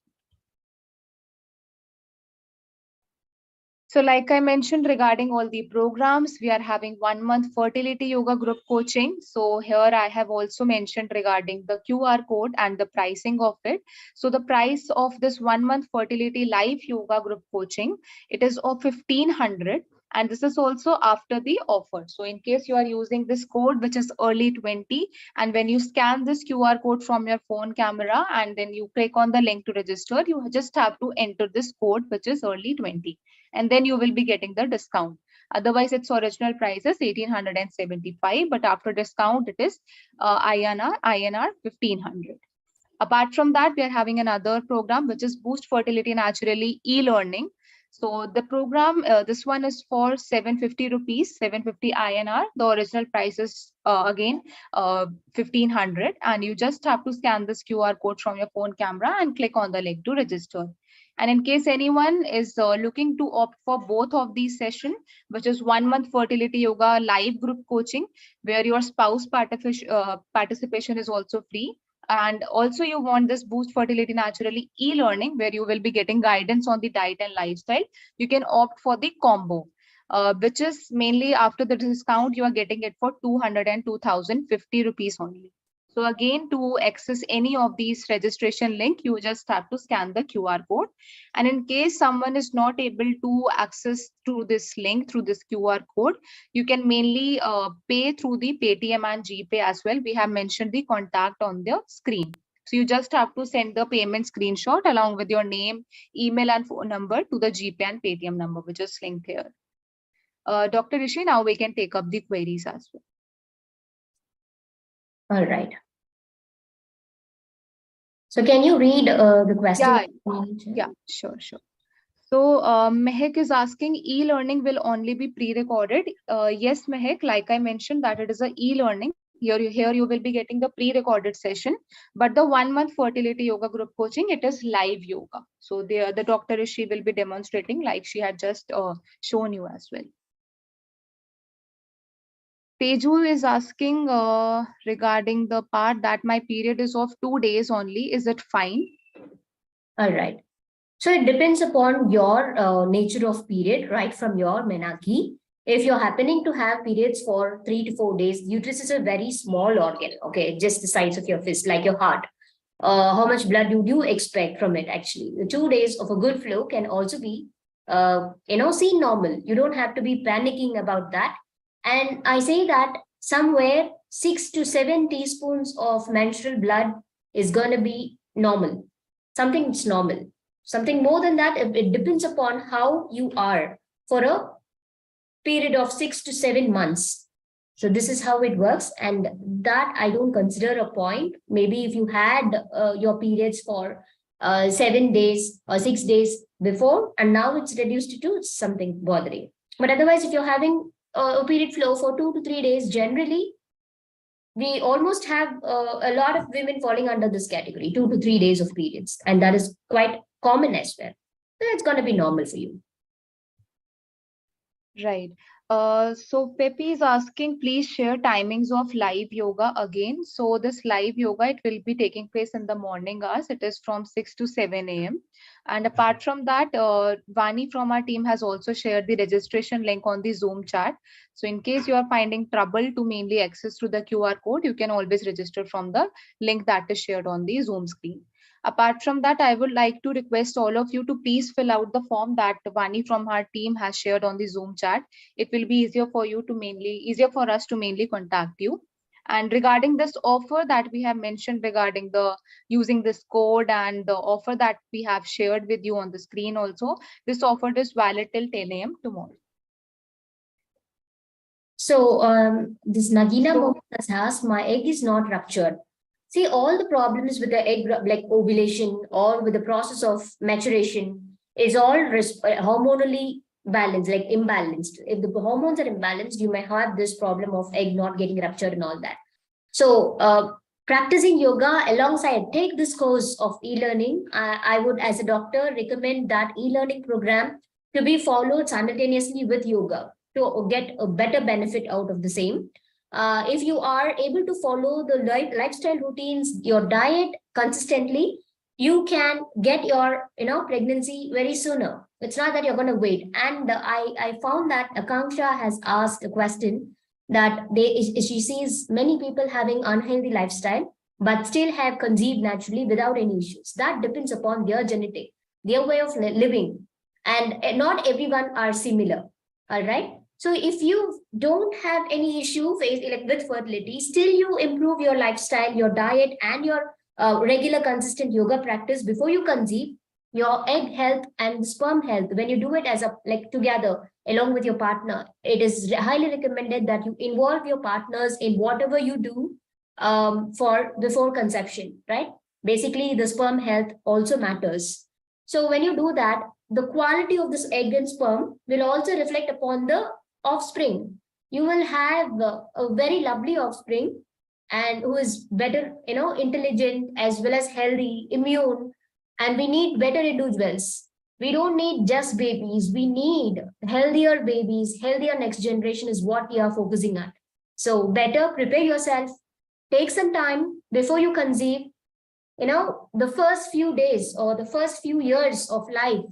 So like I mentioned regarding all the programs, we are having 1 month fertility yoga group coaching. So here I have also mentioned regarding the QR code and the pricing of it. So the price of this 1 month fertility live yoga group coaching, it is of 1,500. And this is also after the offer. So in case you are using this code, which is early 20, and when you scan this QR code from your phone camera and then you click on the link to register, you just have to enter this code, which is early 20, and then you will be getting the discount. Otherwise, its original price is 1875, but after discount, it is INR 1500. Apart from that, we are having another program, which is Boost Fertility Naturally e-learning. So the program, this one is for 750 rupees, 750 INR. The original price is again 1500, and you just have to scan this QR code from your phone camera and click on the link to register. And in case anyone is looking to opt for both of these sessions, which is 1 month fertility yoga live group coaching, where your spouse participation is also free, and also you want this Boost Fertility Naturally e-learning, where you will be getting guidance on the diet and lifestyle, you can opt for the combo, which is mainly after the discount, you are getting it for 202,050 rupees only. So again, to access any of these registration link, you just have to scan the QR code. And in case someone is not able to access through this link, through this QR code, you can mainly pay through the Paytm and GPay as well. We have mentioned the contact on the screen. So you just have to send the payment screenshot along with your name, email, and phone number to the GPay and Paytm number, which is linked here. Dr. Rishi, now we can take up the queries as well. All right. So can you read the question? Yeah, sure. So Mehak is asking, e-learning will only be pre-recorded. Yes, Mehak, like I mentioned that it is a e-learning. Here you will be getting the pre-recorded session, but the 1 month fertility yoga group coaching, it is live yoga. So the Dr. Rishi will be demonstrating like she had just shown you as well. Teju is asking regarding the part that my period is of 2 days only. Is it fine? All right. So it depends upon your nature of period, right from your menarche. If you're happening to have periods for 3 to 4 days, uterus is a very small organ, okay, just the size of your fist, like your heart. How much blood do you expect from it actually? The 2 days of a good flow can also be, seen normal. You don't have to be panicking about that. And I say that somewhere 6 to 7 teaspoons of menstrual blood is going to be normal. Something's normal. Something more than that, it depends upon how you are for a period of 6 to 7 months. So this is how it works. And that I don't consider a point. Maybe if you had your periods for 7 days or 6 days before, and now it's reduced to 2, it's something bothering. But otherwise, if you're having a period flow for 2 to 3 days, generally, we almost have a lot of women falling under this category, 2 to 3 days of periods. And that is quite common as well. So it's going to be normal for you. Right. So Pepe is asking, please share timings of live yoga again. So this live yoga, it will be taking place in the morning hours. It is from 6 to 7 a.m. And apart from that, Vani from our team has also shared the registration link on the Zoom chat. So in case you are finding trouble to mainly access through the QR code, you can always register from the link that is shared on the Zoom screen. Apart from that, I would like to request all of you to please fill out the form that Vani from our team has shared on the Zoom chat. It will be easier for us to mainly contact you. And regarding this offer that we have mentioned regarding the using this code and the offer that we have shared with you on the screen also, this offer is valid till 10 a.m. tomorrow. So this Nagina has asked, my egg is not ruptured. See, all the problems with the egg, like ovulation or with the process of maturation, is all hormonally balanced, like imbalanced. If the hormones are imbalanced, you may have this problem of egg not getting ruptured and all that. So practicing yoga alongside, take this course of e-learning. I would, as a doctor, recommend that e-learning program to be followed simultaneously with yoga to get a better benefit out of the same. If you are able to follow the lifestyle routines, your diet consistently, you can get your pregnancy very sooner. It's not that you're going to wait. And I found that Akanksha has asked a question that she sees many people having unhealthy lifestyle, but still have conceived naturally without any issues. That depends upon their genetic, their way of living. And not everyone are similar. All right. So if you don't have any issue with fertility, still you improve your lifestyle, your diet, and your regular consistent yoga practice before you conceive, your egg health and sperm health, when you do it as a like together along with your partner, it is highly recommended that you involve your partners in whatever you do for before conception, right? Basically, the sperm health also matters. So when you do that, the quality of this egg and sperm will also reflect upon the offspring. You will have a very lovely offspring and who is better, intelligent as well as healthy, immune, and we need better individuals. We don't need just babies. We need healthier babies, healthier next generation is what we are focusing on. So better prepare yourself, take some time before you conceive. The first few days or the first few years of life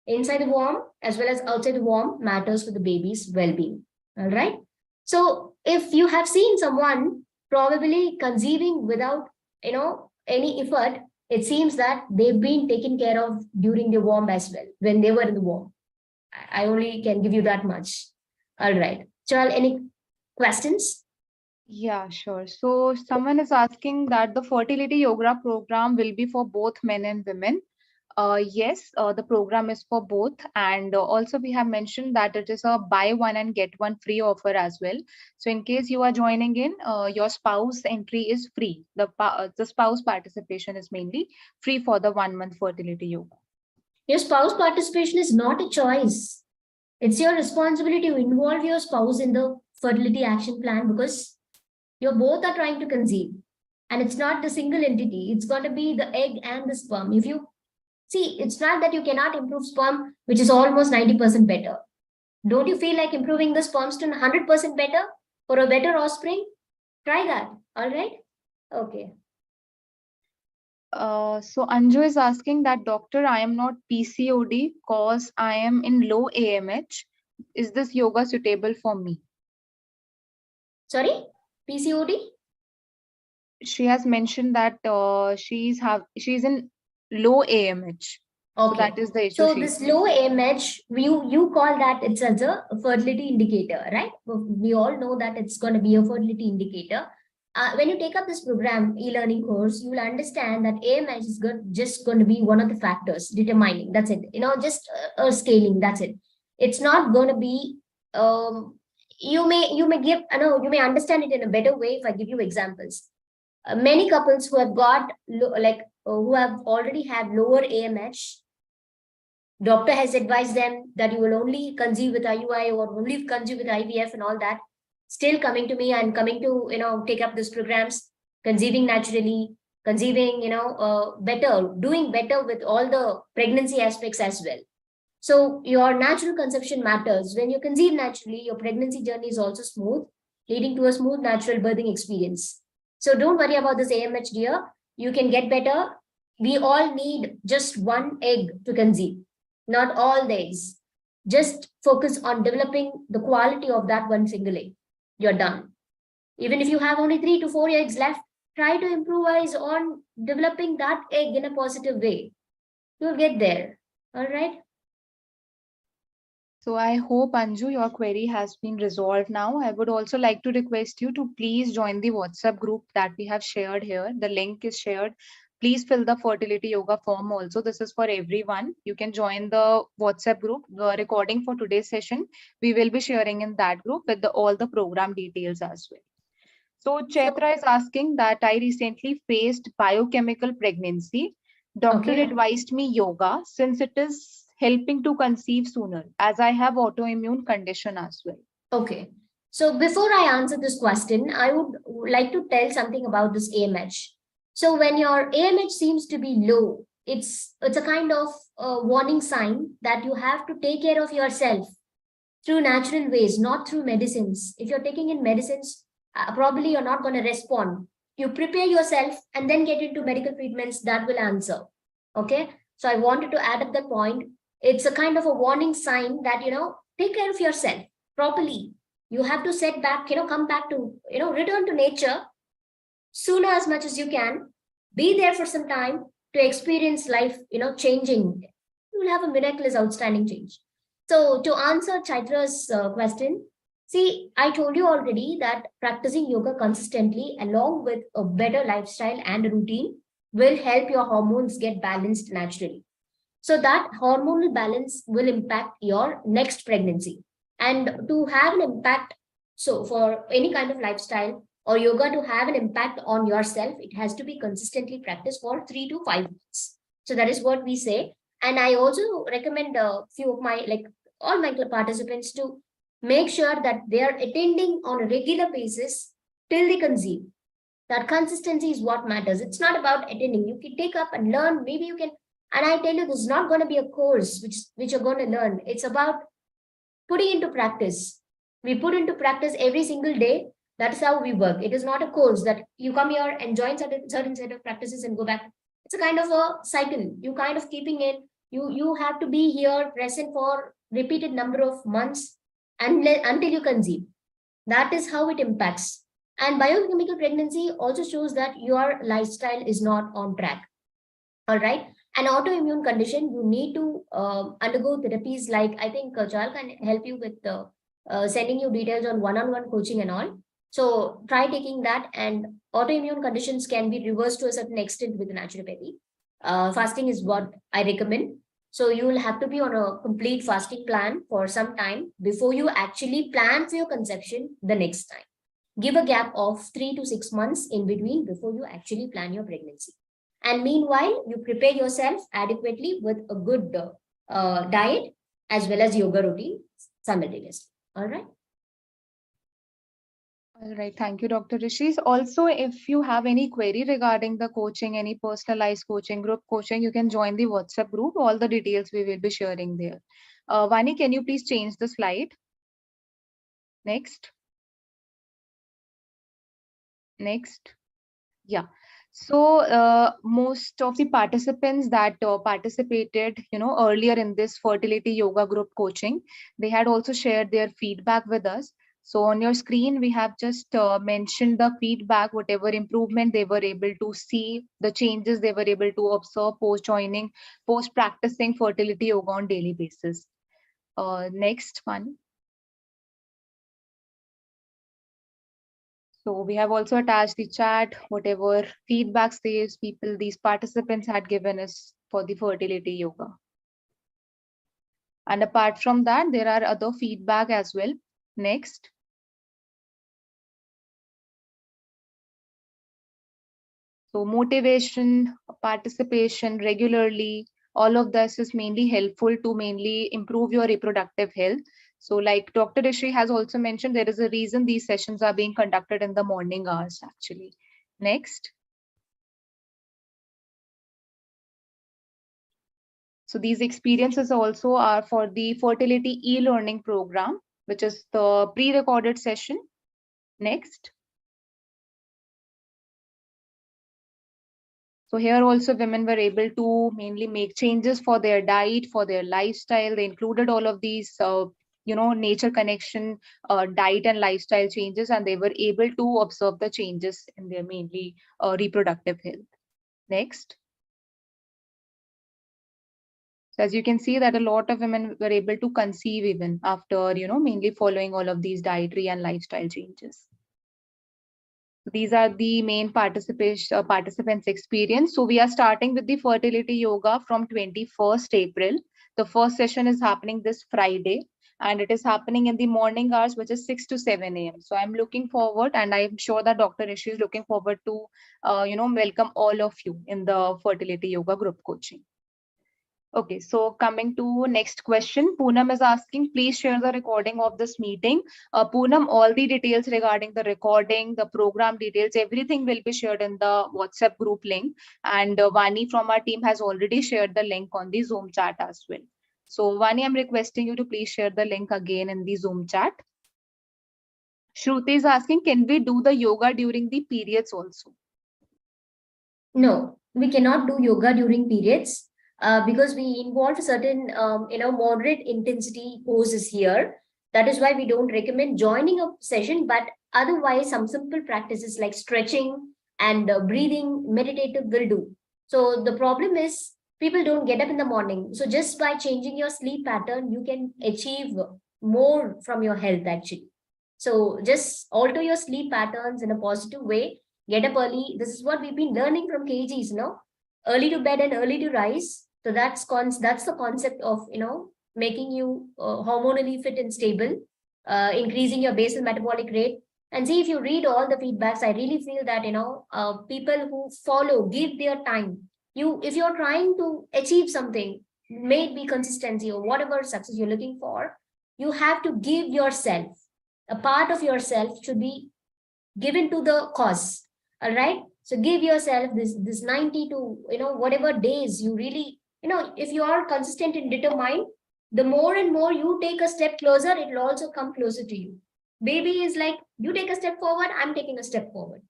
inside the womb as well as outside the womb matters for the baby's well-being. All right. So if you have seen someone probably conceiving without, any effort, it seems that they've been taken care of during the womb as well when they were in the womb. I only can give you that much. All right. Chal, any questions? Yeah, sure. So someone is asking that the fertility yoga program will be for both men and women. Yes, the program is for both. And also we have mentioned that it is a buy one and get one free offer as well. So in case you are joining in, your spouse entry is free. The spouse participation is mainly free for the 1 month fertility yoga. Your spouse participation is not a choice. It's your responsibility to involve your spouse in the fertility action plan because you both are trying to conceive. And it's not the single entity, it's going to be the egg and the sperm. If you see, it's not that you cannot improve sperm, which is almost 90% better. Don't you feel like improving the sperms to 100% better for a better offspring? Try that. All right. Okay. So Anju is asking that, doctor, I am not PCOD cause I am in low AMH. Is this yoga suitable for me? Sorry, PCOD? She has mentioned that she's in low AMH. So Okay. that is the issue So she's this low facing. AMH, you call that it's as a fertility indicator, right? We all know that it's going to be a fertility indicator. When you take up this program, e-learning course, you will understand that AMH is just going to be one of the factors determining. That's it. Just scaling. That's it. It's not going to be. You may give. You may understand it in a better way if I give you examples. Many couples who have got who have already had lower AMH, doctor has advised them that you will only conceive with IUI or only conceive with IVF and all that, still coming to me and coming to, take up these programs, conceiving naturally, conceiving, better, doing better with all the pregnancy aspects as well. So your natural conception matters. When you conceive naturally, your pregnancy journey is also smooth, leading to a smooth natural birthing experience. So don't worry about this AMH, dear. You can get better. We all need just one egg to conceive, not all the eggs. Just focus on developing the quality of that one single egg. You're done. Even if you have only 3 to 4 eggs left, try to improvise on developing that egg in a positive way. You'll get there. All right. So I hope, Anju, your query has been resolved now. I would also like to request you to please join the WhatsApp group that we have shared here. The link is shared. Please fill the fertility yoga form also. This is for everyone. You can join the WhatsApp group. The recording for today's session, we will be sharing in that group with all the program details as well. So Chaitra is asking that I recently faced biochemical pregnancy. Doctor Okay. advised me yoga since it is helping to conceive sooner as I have autoimmune condition as well. Okay. So before I answer this question, I would like to tell something about this AMH. So when your AMH seems to be low, it's a kind of warning sign that you have to take care of yourself through natural ways, not through medicines. If you're taking in medicines, probably you're not going to respond. You prepare yourself and then get into medical treatments that will answer. Okay. So I wanted to add up that point. It's a kind of a warning sign that, take care of yourself properly. You have to set back, come back to, return to nature sooner as much as you can. Be there for some time to experience life, changing. You will have a miraculous, outstanding change. So to answer Chaitra's question, see, I told you already that practicing yoga consistently along with a better lifestyle and a routine will help your hormones get balanced naturally. So that hormonal balance will impact your next pregnancy. And to have an impact, so for any kind of lifestyle or yoga to have an impact on yourself, it has to be consistently practiced for 3 to 5 months. So that is what we say. And I also recommend a few of my, like all my participants, to make sure that they are attending on a regular basis till they conceive. That consistency is what matters. It's not about attending. You can take up and learn. Maybe you can, and I tell you, this is not going to be a course which you're going to learn. It's about putting into practice. We put into practice every single day. That's how we work. It is not a course that you come here and join certain set of practices and go back. It's a kind of a cycle. You kind of keeping it. You have to be here present for repeated number of months until you conceive. That is how it impacts. And biochemical pregnancy also shows that your lifestyle is not on track. All right. An autoimmune condition, you need to undergo therapies like, I think Chal can help you with sending you details on one-on-one coaching and all. So try taking that, and autoimmune conditions can be reversed to a certain extent with naturopathy. Fasting is what I recommend. So you will have to be on a complete fasting plan for some time before you actually plan for your conception the next time. Give a gap of 3 to 6 months in between before you actually plan your pregnancy. And meanwhile, you prepare yourself adequately with a good diet as well as yoga routine simultaneously. All right. All right. Thank you, Dr. Rishi. Also, if you have any query regarding the coaching, any personalized coaching, group coaching, you can join the WhatsApp group. All the details we will be sharing there. Vani, can you please change the slide? Next. Next. Yeah. So most of the participants that participated, earlier in this fertility yoga group coaching, they had also shared their feedback with us. So on your screen, we have just mentioned the feedback, whatever improvement they were able to see, the changes they were able to observe post joining, post practicing fertility yoga on daily basis. Next one. So we have also attached the chat, whatever feedbacks these participants had given us for the fertility yoga. And apart from that, there are other feedback as well. Next. So motivation, participation regularly, all of this is mainly helpful to mainly improve your reproductive health. So like Dr. Rishi has also mentioned, there is a reason these sessions are being conducted in the morning hours actually. Next. So these experiences also are for the fertility e-learning program, which is the pre-recorded session. Next. So here also women were able to mainly make changes for their diet, for their lifestyle. They included all of these, nature connection, diet and lifestyle changes, and they were able to observe the changes in their mainly reproductive health. Next. So as you can see that a lot of women were able to conceive even after, mainly following all of these dietary and lifestyle changes. These are the main participants experience. So we are starting with the fertility yoga from 21st April. The first session is happening this Friday, and it is happening in the morning hours, which is 6 to 7 a.m. So I'm looking forward, and I'm sure that Dr. Rishi is looking forward to, welcome all of you in the fertility yoga group coaching. Okay, so coming to next question, Poonam is asking, please share the recording of this meeting. Poonam, all the details regarding the recording, the program details, everything will be shared in the WhatsApp group link. And Vani from our team has already shared the link on the Zoom chat as well. So Vani, I'm requesting you to please share the link again in the Zoom chat. Shruti is asking, can we do the yoga during the periods also? No, we cannot do yoga during periods because we involve certain, moderate intensity poses here. That is why we don't recommend joining a session, but otherwise some simple practices like stretching and breathing, meditative will do. So the problem is people don't get up in the morning. So just by changing your sleep pattern, you can achieve more from your health actually. So just alter your sleep patterns in a positive way. Get up early. This is what we've been learning from KGs, early to bed and early to rise. So that's the concept of making you hormonally fit and stable, increasing your basal metabolic rate. And see, if you read all the feedbacks, I really feel that people who follow, give their time. If you're trying to achieve something, may it be consistency or whatever success you're looking for, you have to give yourself. A part of yourself should be given to the cause. All right. So give yourself this 90 to whatever days you really, if you are consistent and determined, the more and more you take a step closer, it will also come closer to you. Baby is like, you take a step forward, I'm taking a step forward.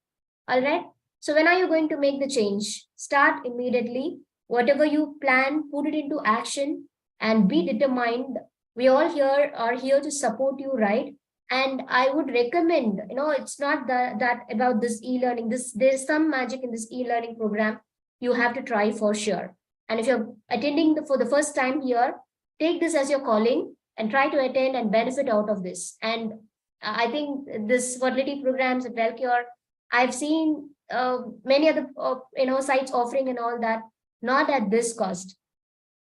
All right. So when are you going to make the change? Start immediately. Whatever you plan, put it into action and be determined. We all here are here to support you, right? And I would recommend, it's not that about this e-learning. There's some magic in this e-learning program. You have to try for sure. And if you're attending for the first time here, take this as your calling and try to attend and benefit out of this. And I think this fertility programs at Wellcure, I've seen many other sites offering and all that, not at this cost.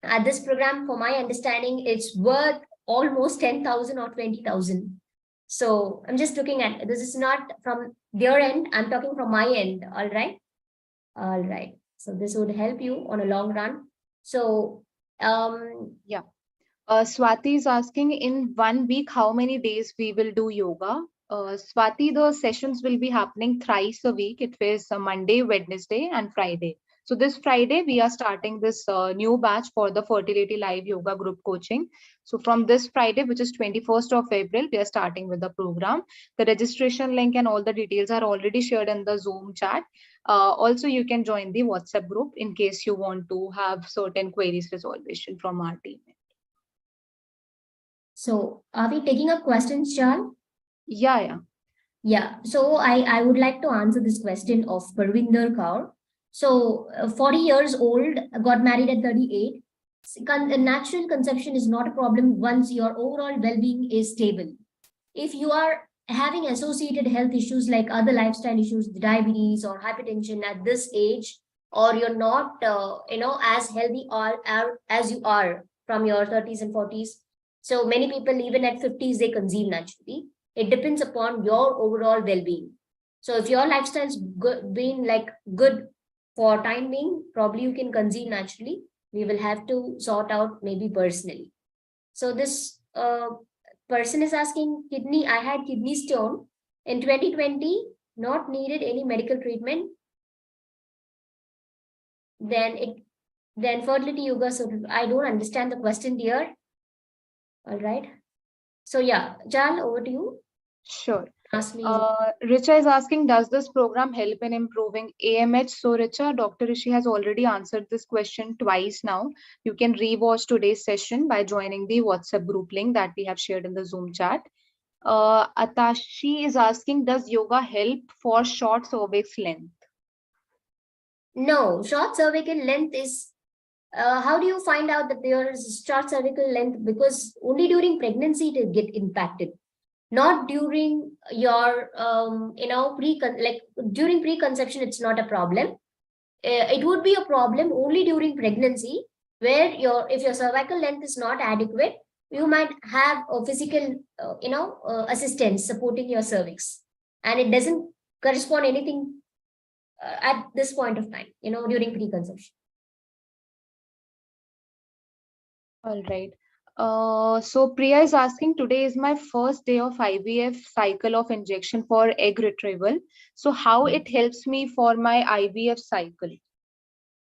At this program, for my understanding, it's worth almost 10,000 or 20,000. So I'm just looking at, this is not from their end, I'm talking from my end. All right. All right. So this would help you on a long run. So yeah. Swati is asking, in 1 week, how many days we will do yoga? Swati, the sessions will be happening thrice a week. It is Monday, Wednesday, and Friday. So this Friday, we are starting this new batch for the Fertility Live Yoga Group Coaching. So from this Friday, which is 21st of April, we are starting with the program. The registration link and all the details are already shared in the Zoom chat. Also, you can join the WhatsApp group in case you want to have certain queries resolution from our team. So are we taking up questions, Chal? Yeah. Yeah. So I would like to answer this question of Parvinder Kaur. So 40 years old, got married at 38. Natural conception is not a problem once your overall well-being is stable. If you are having associated health issues like other lifestyle issues, diabetes or hypertension at this age, or you're not, as healthy as you are from your 30s and 40s. So many people, even at 50s, they conceive naturally. It depends upon your overall well-being. So if your lifestyle's been like good for time being, probably you can conceive naturally. We will have to sort out maybe personally. So this person is asking, I had kidney stone in 2020, not needed any medical treatment. Then fertility yoga. So I don't understand the question, dear. All right. So yeah, Jal, over to you. Sure. Ask me. Richa is asking, does this program help in improving AMH? So Richa, Dr. Rishi has already answered this question twice now. You can rewatch today's session by joining the WhatsApp group link that we have shared in the Zoom chat. Atashi is asking, does yoga help for short cervix length? No, short cervical length is, how do you find out that there is short cervical length? Because only during pregnancy it get impacted. Not during your, during preconception, it's not a problem. It would be a problem only during pregnancy, where if your cervical length is not adequate, you might have a physical, assistance supporting your cervix, and it doesn't correspond anything at this point of time, during preconception. All right. So Priya is asking, today is my first day of IVF cycle of injection for egg retrieval. So how it helps me for my IVF cycle?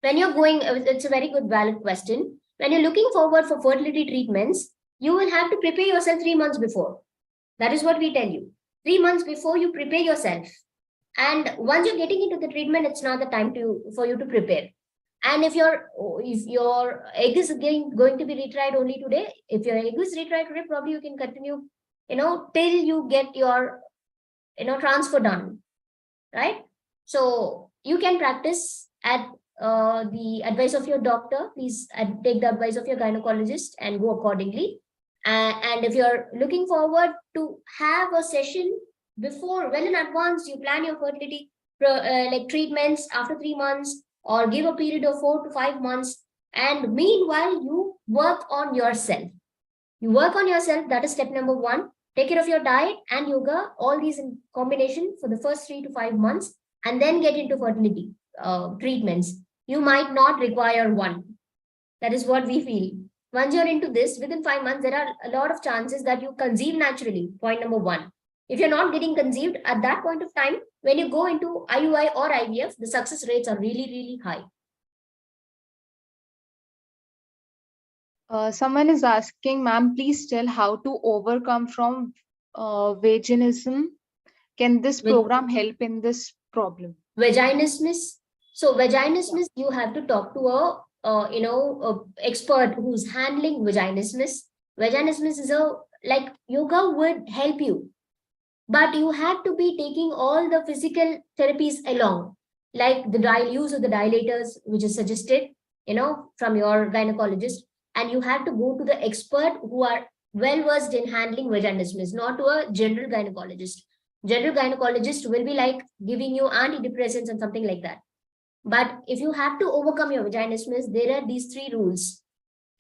When you're going, it's a very good, valid question. When you're looking forward for fertility treatments, you will have to prepare yourself 3 months before. That is what we tell you. 3 months before, you prepare yourself. And once you're getting into the treatment, it's not the time for you to prepare. And if your egg is going to be retried only today, if your egg is retried today, probably you can continue, till you get your, transfer done, right? So you can practice at the advice of your doctor. Please take the advice of your gynecologist and go accordingly. And if you're looking forward to have a session before, well in advance, you plan your fertility like treatments after 3 months, or give a period of 4 to 5 months. And meanwhile, you work on yourself. You work on yourself. That is step number one. Take care of your diet and yoga, all these in combination for the first 3 to 5 months, and then get into fertility treatments. You might not require one. That is what we feel. Once you're into this, within 5 months, there are a lot of chances that you conceive naturally. Point number one. If you're not getting conceived at that point of time, when you go into IUI or IVF, the success rates are really, really high. Someone is asking, ma'am, please tell how to overcome from vaginism. Can this program help in this problem? Vaginismus. So vaginismus, you have to talk to a expert who's handling vaginismus. Vaginismus is like yoga would help you, but you have to be taking all the physical therapies along, like the use of the dilators, which is suggested, from your gynecologist. And you have to go to the expert who are well versed in handling vaginismus, not to a general gynecologist. General gynecologist will be like giving you antidepressants and something like that. But if you have to overcome your vaginismus, there are these 3 rules.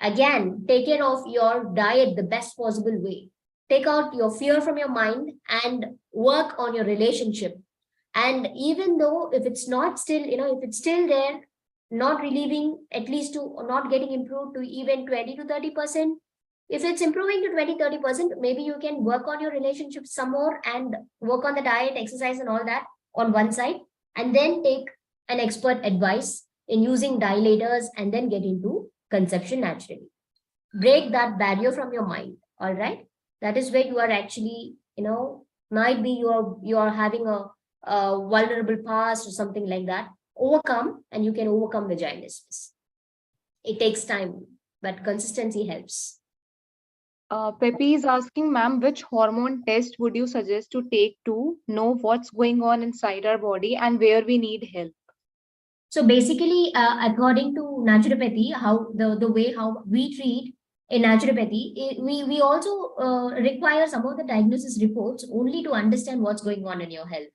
Again, take care of your diet the best possible way. Take out your fear from your mind and work on your relationship. And even though if it's not still, if it's still there, not relieving, at least to not getting improved to even 20 to 30%, if it's improving to 20-30%, maybe you can work on your relationship some more and work on the diet, exercise and all that on one side, and then take an expert advice in using dilators and then get into conception naturally. Break that barrier from your mind. All right. That is where you are actually, might be you are having a vulnerable past or something like that. Overcome, and you can overcome vaginismus. It takes time, but consistency helps. Pepe is asking, ma'am, which hormone test would you suggest to take to know what's going on inside our body and where we need help? So basically, according to naturopathy, how the way how we treat in naturopathy, we also require some of the diagnosis reports only to understand what's going on in your health.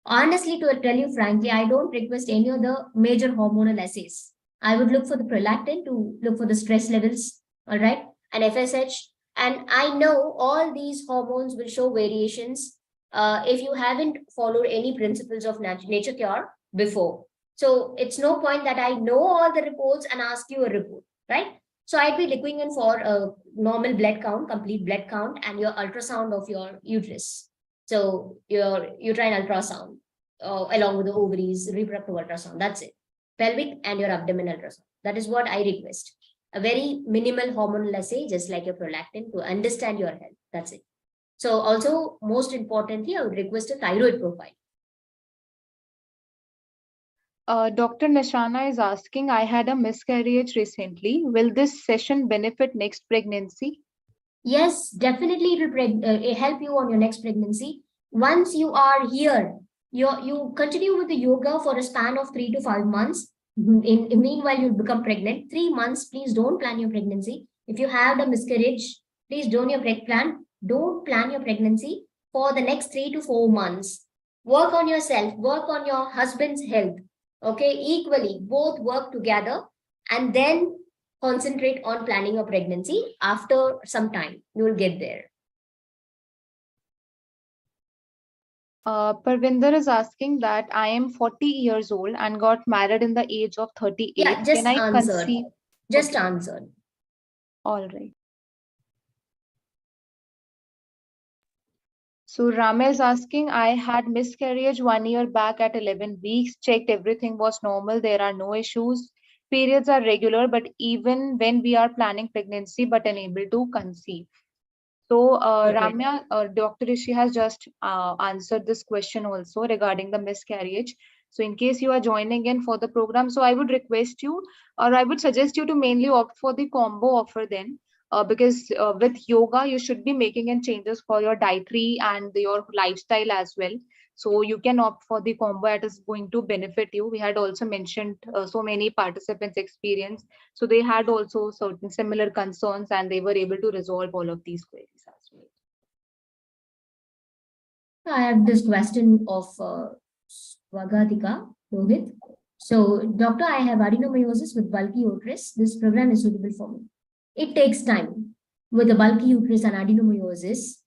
Honestly, to tell you frankly, I don't request any of the major hormonal assays. I would look for the prolactin, to look for the stress levels, all right, and FSH. And I know all these hormones will show variations if you haven't followed any principles of nature cure before. So it's no point that I know all the reports and ask you a report, right? So I'd be looking in for a normal blood count, complete blood count, and your ultrasound of your uterus. So your uterine ultrasound, along with the ovaries, reproductive ultrasound, that's it. Pelvic and your abdominal ultrasound. That is what I request. A very minimal hormonal assay, just like your prolactin, to understand your health. That's it. So also, most importantly, I would request a thyroid profile. Dr. Nishana is asking, I had a miscarriage recently. Will this session benefit next pregnancy? Yes, definitely it will help you on your next pregnancy. Once you are here, you continue with the yoga for a span of 3 to 5 months. Meanwhile, you become pregnant. 3 months, please don't plan your pregnancy. If you have a miscarriage, please don't plan your pregnancy for the next 3 to 4 months. Work on yourself, work on your husband's health. Okay, equally, both work together, and then concentrate on planning a pregnancy. After some time, you will get there. Parvinder is asking that I am 40 years old and got married in the age of 38. Yeah, just Can I answer. conceive? Just answer. All right. So Rama is asking, I had miscarriage 1 year back at 11 weeks, checked everything was normal, there are no issues. Periods are regular, but even when we are planning pregnancy but unable to conceive. So Ramya, Dr. Rishi has just answered this question also regarding the miscarriage. So in case you are joining in for the program, so I would request you, or I would suggest you to mainly opt for the combo offer then. because with yoga you should be making in changes for your dietary and your lifestyle as well. So you can opt for the combo that is going to benefit you. We had also mentioned so many participants experience, so they had also certain similar concerns and they were able to resolve all of these queries as well. I have this question of Swagatika Rohit. So, doctor, I have adenomyosis with bulky uterus. This program is suitable for me. It takes time. With the bulky uterus and adenomyosis,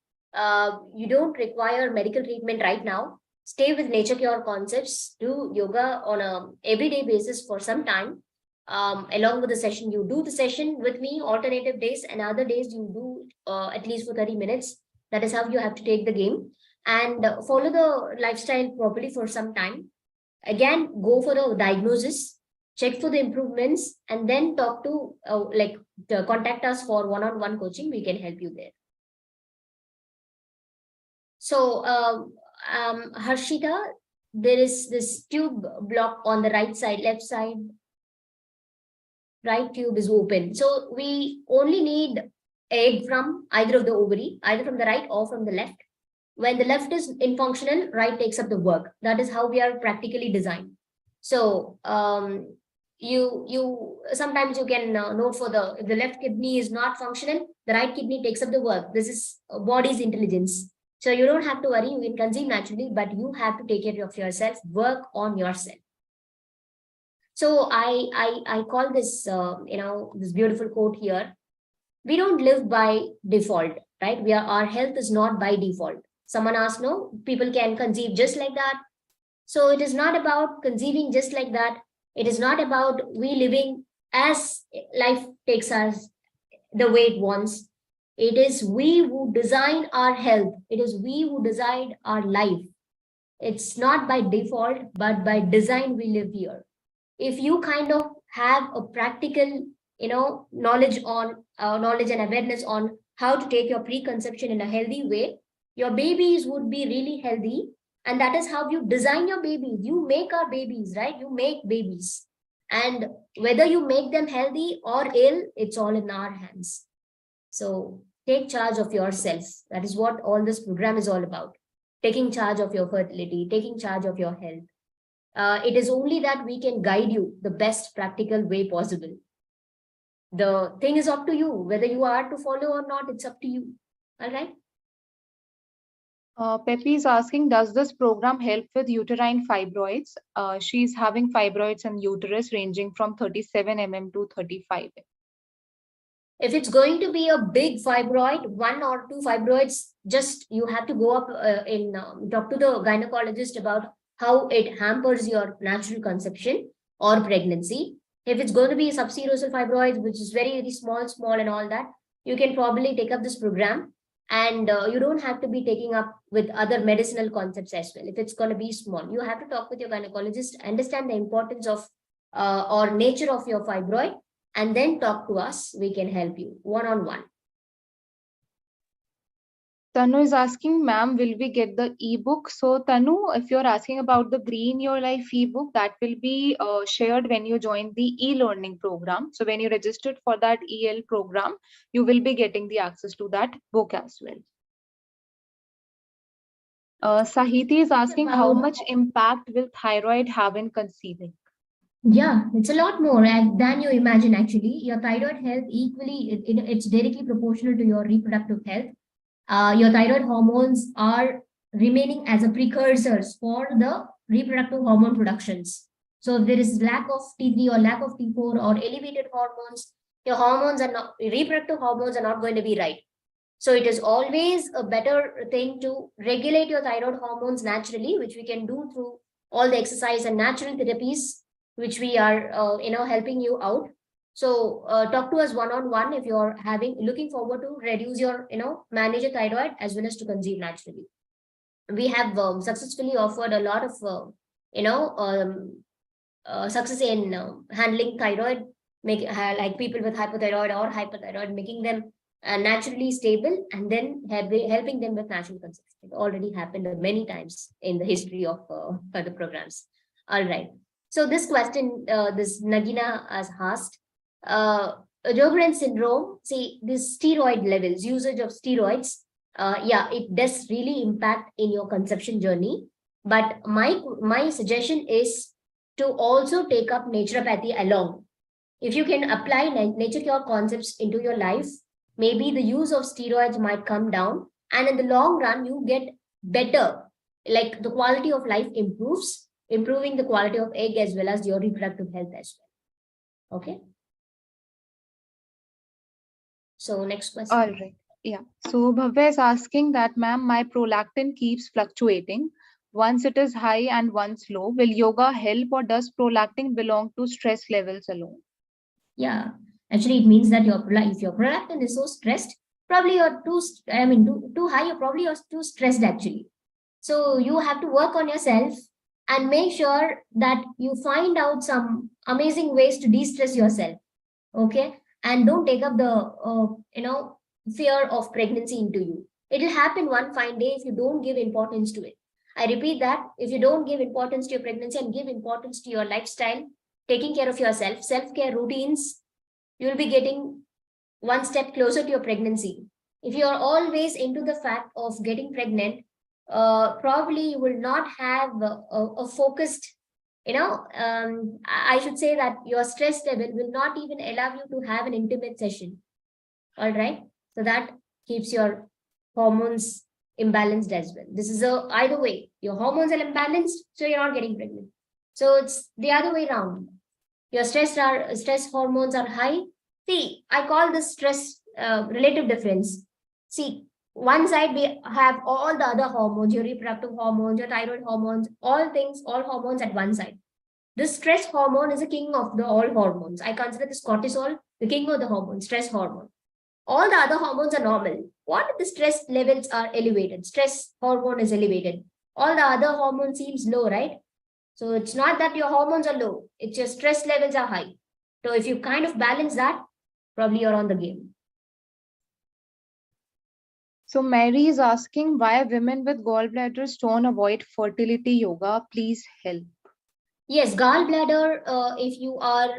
you don't require medical treatment right now. Stay with nature cure concepts. Do yoga on a everyday basis for some time. Along with the session, you do the session with me alternative days, and other days you do at least for 30 minutes. That is how you have to take the game, and follow the lifestyle properly for some time. Again, go for a diagnosis, check for the improvements, and then talk to contact us for one-on-one coaching. We can help you there. So Harshita, there is this tube block on the right side, left side. Right tube is open, so we only need egg from either of the ovary, either from the right or from the left. When the left is infunctional, right takes up the work. That is how we are practically designed. So you sometimes you can note for if the left kidney is not functional, the right kidney takes up the work. This is body's intelligence. So you don't have to worry. You can conceive naturally, but you have to take care of yourself. Work on yourself. So I call this this beautiful quote here. We don't live by default, right? Our health is not by default. Someone asked, no, people can conceive just like that. So it is not about conceiving just like that. It is not about we living as life takes us the way it wants. It is we who design our health. It is we who design our life. It's not by default, but by design we live here. If you kind of have a practical, knowledge and awareness on how to take your preconception in a healthy way, your babies would be really healthy. And that is how you design your babies. You make our babies, right? You make babies. And whether you make them healthy or ill, it's all in our hands. So take charge of yourself. That is what all this program is all about. Taking charge of your fertility, taking charge of your health. It is only that we can guide you the best practical way possible. The thing is up to you. Whether you are to follow or not, it's up to you. All right. Pepi is asking, does this program help with uterine fibroids? She's having fibroids in uterus ranging from 37 mm to 35 mm. If it's going to be a big fibroid, 1 or 2 fibroids, just you have to go up talk to the gynecologist about how it hampers your natural conception or pregnancy. If it's going to be subserosal fibroids, which is very, very small and all that, you can probably take up this program, and you don't have to be taking up with other medicinal concepts as well. If it's going to be small, you have to talk with your gynecologist, understand the importance of or nature of your fibroid, and then talk to us. We can help you one-on-one. Tanu is asking, ma'am, will we get the ebook? So Tanu, if you're asking about the Green Your Life ebook, that will be shared when you join the e-learning program. So when you registered for that EL program, you will be getting the access to that book as well. Sahiti is asking, how much impact will thyroid have in conceiving? Yeah, it's a lot more than you imagine. Actually, your thyroid health equally, it's directly proportional to your reproductive health. Your thyroid hormones are remaining as a precursors for the reproductive hormone productions. So if there is lack of T3 or lack of T4 or elevated hormones, your reproductive hormones are not going to be right. So it is always a better thing to regulate your thyroid hormones naturally, which we can do through all the exercise and natural therapies, which we are, helping you out. So talk to us one-on-one if you're looking forward to reduce your, manage your thyroid as well as to conceive naturally. We have successfully offered a lot of, success in handling thyroid, like people with hypothyroid or hyperthyroid, making them naturally stable, and then helping them with natural conception. It already happened many times in the history of the programs. All right. So this question, this Nagina has asked, Sjogren syndrome, see, this steroid levels, usage of steroids, yeah, it does really impact in your conception journey. But my suggestion is to also take up naturopathy along. If you can apply nature cure concepts into your life, maybe the use of steroids might come down, and in the long run, you get better. Like the quality of life improves, improving the quality of egg as well as your reproductive health as well. Okay. So next question. All right. Yeah. So Bhavya is asking that, ma'am, my prolactin keeps fluctuating. Once it is high and once low. Will yoga help, or does prolactin belong to stress levels alone? Yeah, actually, it means that if your prolactin is so stressed, probably you're too high. You're probably you're too stressed actually. So you have to work on yourself and make sure that you find out some amazing ways to de-stress yourself. Okay, and don't take up the fear of pregnancy into you. It'll happen one fine day if you don't give importance to it. I repeat that, if you don't give importance to your pregnancy and give importance to your lifestyle, taking care of yourself, self-care routines, you'll be getting one step closer to your pregnancy. If you are always into the fact of getting pregnant, probably you will not have a focused, I should say that your stress level will not even allow you to have an intimate session. All right. So that keeps your hormones imbalanced as well. This is either way. Your hormones are imbalanced, so you're not getting pregnant. So it's the other way around. Your stress hormones are high. See, I call this stress relative difference. See, one side we have all the other hormones, your reproductive hormones, your thyroid hormones, all things, all hormones at one side. This stress hormone is the king of the all hormones. I consider this cortisol the king of the hormone, stress hormone. All the other hormones are normal. What if the stress levels are elevated? Stress hormone is elevated. All the other hormones seems low, right? So it's not that your hormones are low, it's your stress levels are high. So if you kind of balance that, probably you're on the game. So Mary is asking why women with gallbladder stone avoid fertility yoga. Please help. Yes, gallbladder, if you are,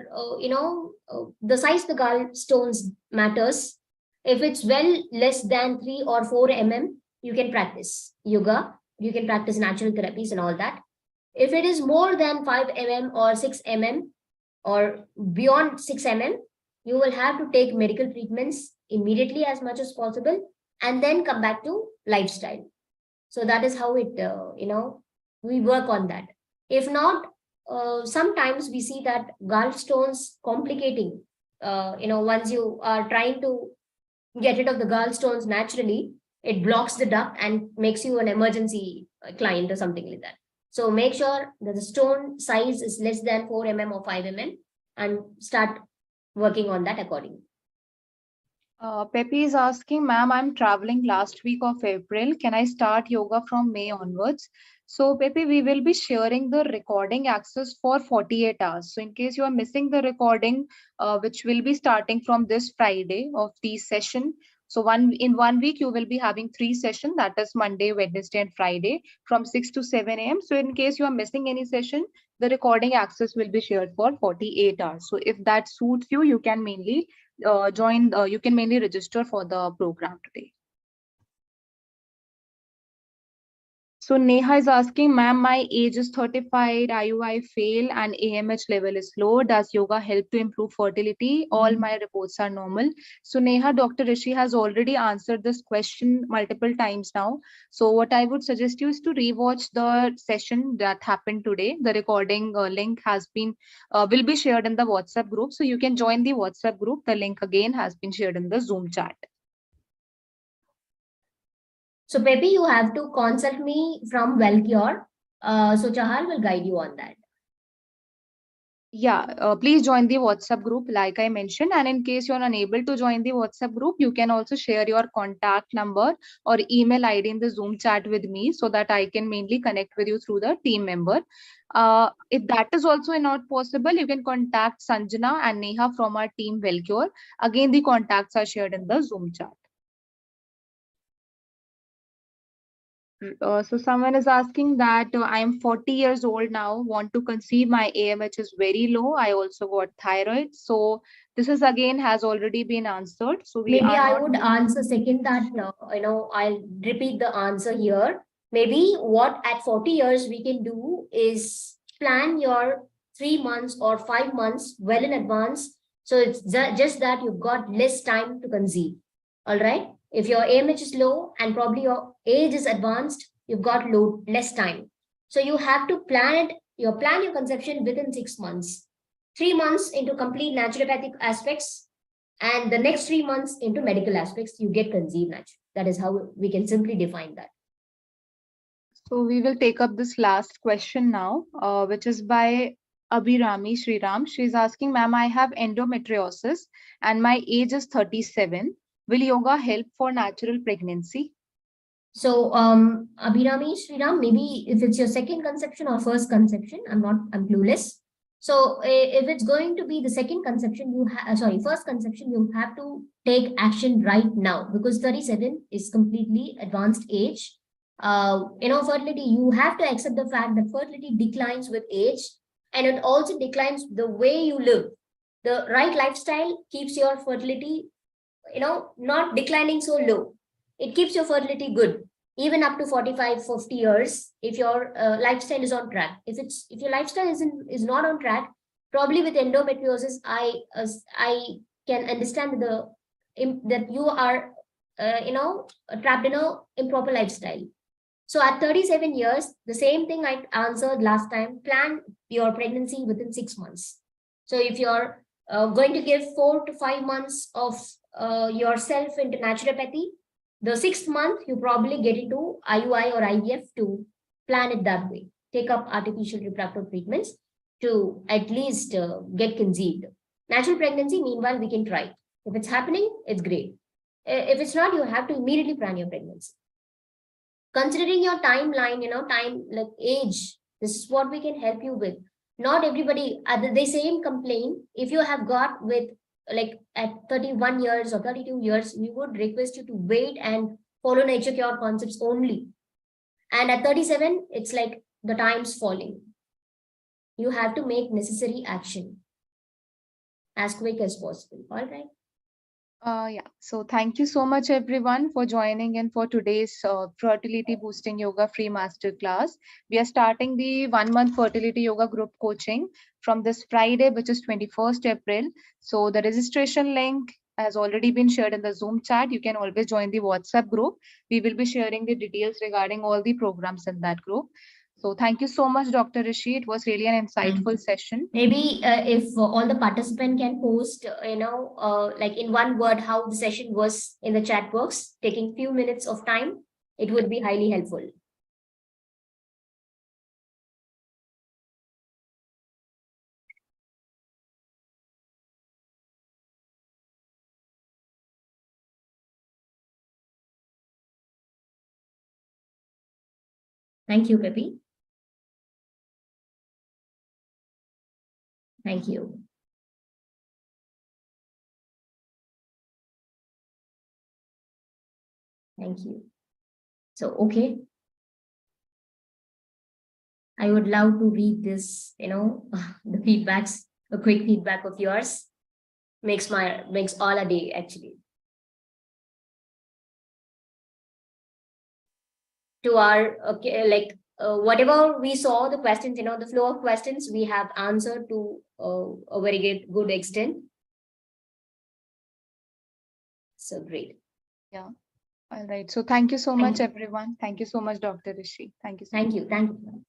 the size of the gallstones matters. If it's well less than 3 or 4 mm, you can practice yoga, you can practice natural therapies and all that. If it is more than 5 mm or 6 mm or beyond 6 mm, you will have to take medical treatments immediately as much as possible and then come back to lifestyle. So that is how it, we work on that. If not, sometimes we see that gallstones complicating. Once you are trying to get rid of the gallstones naturally, it blocks the duct and makes you an emergency client or something like that. So make sure that the stone size is less than 4 mm or 5 mm and start working on that accordingly. Pepe is asking, ma'am, I'm traveling last week of April. Can I start yoga from May onwards? So, Pepe, we will be sharing the recording access for 48 hours. So, in case you are missing the recording, which will be starting from this Friday of the session. So, in 1 week, you will be having 3 sessions. That is Monday, Wednesday, and Friday from 6 to 7 a.m. So, in case you are missing any session, the recording access will be shared for 48 hours. So, if that suits you, you can mainly you can mainly register for the program today. So Neha is asking, ma'am, my age is 35, IUI fail and AMH level is low. Does yoga help to improve fertility? All my reports are normal. So Neha, Dr. Rishi has already answered this question multiple times now. So what I would suggest you is to rewatch the session that happened today. The recording link will be shared in the WhatsApp group. So you can join the WhatsApp group. The link again has been shared in the Zoom chat. So Pepe, you have to consult me from Wellcure. So Chahal will guide you on that. Yeah, please join the WhatsApp group like I mentioned. And in case you're unable to join the WhatsApp group, you can also share your contact number or email ID in the Zoom chat with me so that I can mainly connect with you through the team member. If that is also not possible, you can contact Sanjana and Neha from our team Wellcure. Again, the contacts are shared in the Zoom chat. So someone is asking that I am 40 years old now, want to conceive. My AMH is very low. I also got thyroid. So this is again has already been answered. So we Maybe are I not. would answer second that, I'll repeat the answer here. Maybe what at 40 years we can do is plan your 3 months or 5 months well in advance. So it's just that you've got less time to conceive. All right. If your AMH is low and probably your age is advanced, you've got less time. So you have to plan your conception within 6 months. 3 months into complete naturopathic aspects, and the next 3 months into medical aspects, you get conceived naturally. That is how we can simply define that. So we will take up this last question now, which is by Abhirami Sriram. She's asking, ma'am, I have endometriosis and my age is 37. Will yoga help for natural pregnancy? So, Abhirami Sriram, maybe if it's your second conception or first conception, I'm clueless. So, if it's going to be the second conception, first conception, you have to take action right now because 37 is completely advanced age. Fertility, you have to accept the fact that fertility declines with age, and it also declines the way you live. The right lifestyle keeps your fertility, not declining so low. It keeps your fertility good even up to 45 50 years if your lifestyle is on track. If your lifestyle is not on track, probably with endometriosis, I can understand that you are trapped in a improper lifestyle. So at 37 years, the same thing I answered last time, plan your pregnancy within 6 months. So if you're going to give 4 to 5 months of yourself into naturopathy, the 6th month, you probably get into IUI or IVF to plan it that way. Take up artificial reproductive treatments to at least get conceived. Natural pregnancy, meanwhile, we can try. If it's happening, it's great. If it's not, you have to immediately plan your pregnancy. Considering your timeline, time like age, this is what we can help you with. Not everybody, the same complaint, if you have got with like at 31 years or 32 years, we would request you to wait and follow nature cure concepts only. And at 37, it's like the time's falling. You have to make necessary action as quick as possible. All right. Yeah. So thank you so much, everyone, for joining in for today's Fertility Boosting Yoga Free Masterclass. We are starting the 1 month Fertility Yoga group coaching from this Friday, which is 21st April. So the registration link has already been shared in the Zoom chat. You can always join the WhatsApp group. We will be sharing the details regarding all the programs in that group. So thank you so much, Dr. Rishi. It was really an insightful session. Maybe if all the participants can post, like in one word, how the session was in the chat box, taking few minutes of time, it would be highly helpful. Thank you, Pepi. Thank you. Thank you. So, okay. I would love to read this, the feedbacks, a quick feedback of yours. Makes all a day, actually. To our, whatever we saw, the questions, the flow of questions we have answered to a very good extent. So great. Yeah. All right. So thank you so much, everyone. Thank you so much, Dr. Rishi. Thank you so much. Thank you.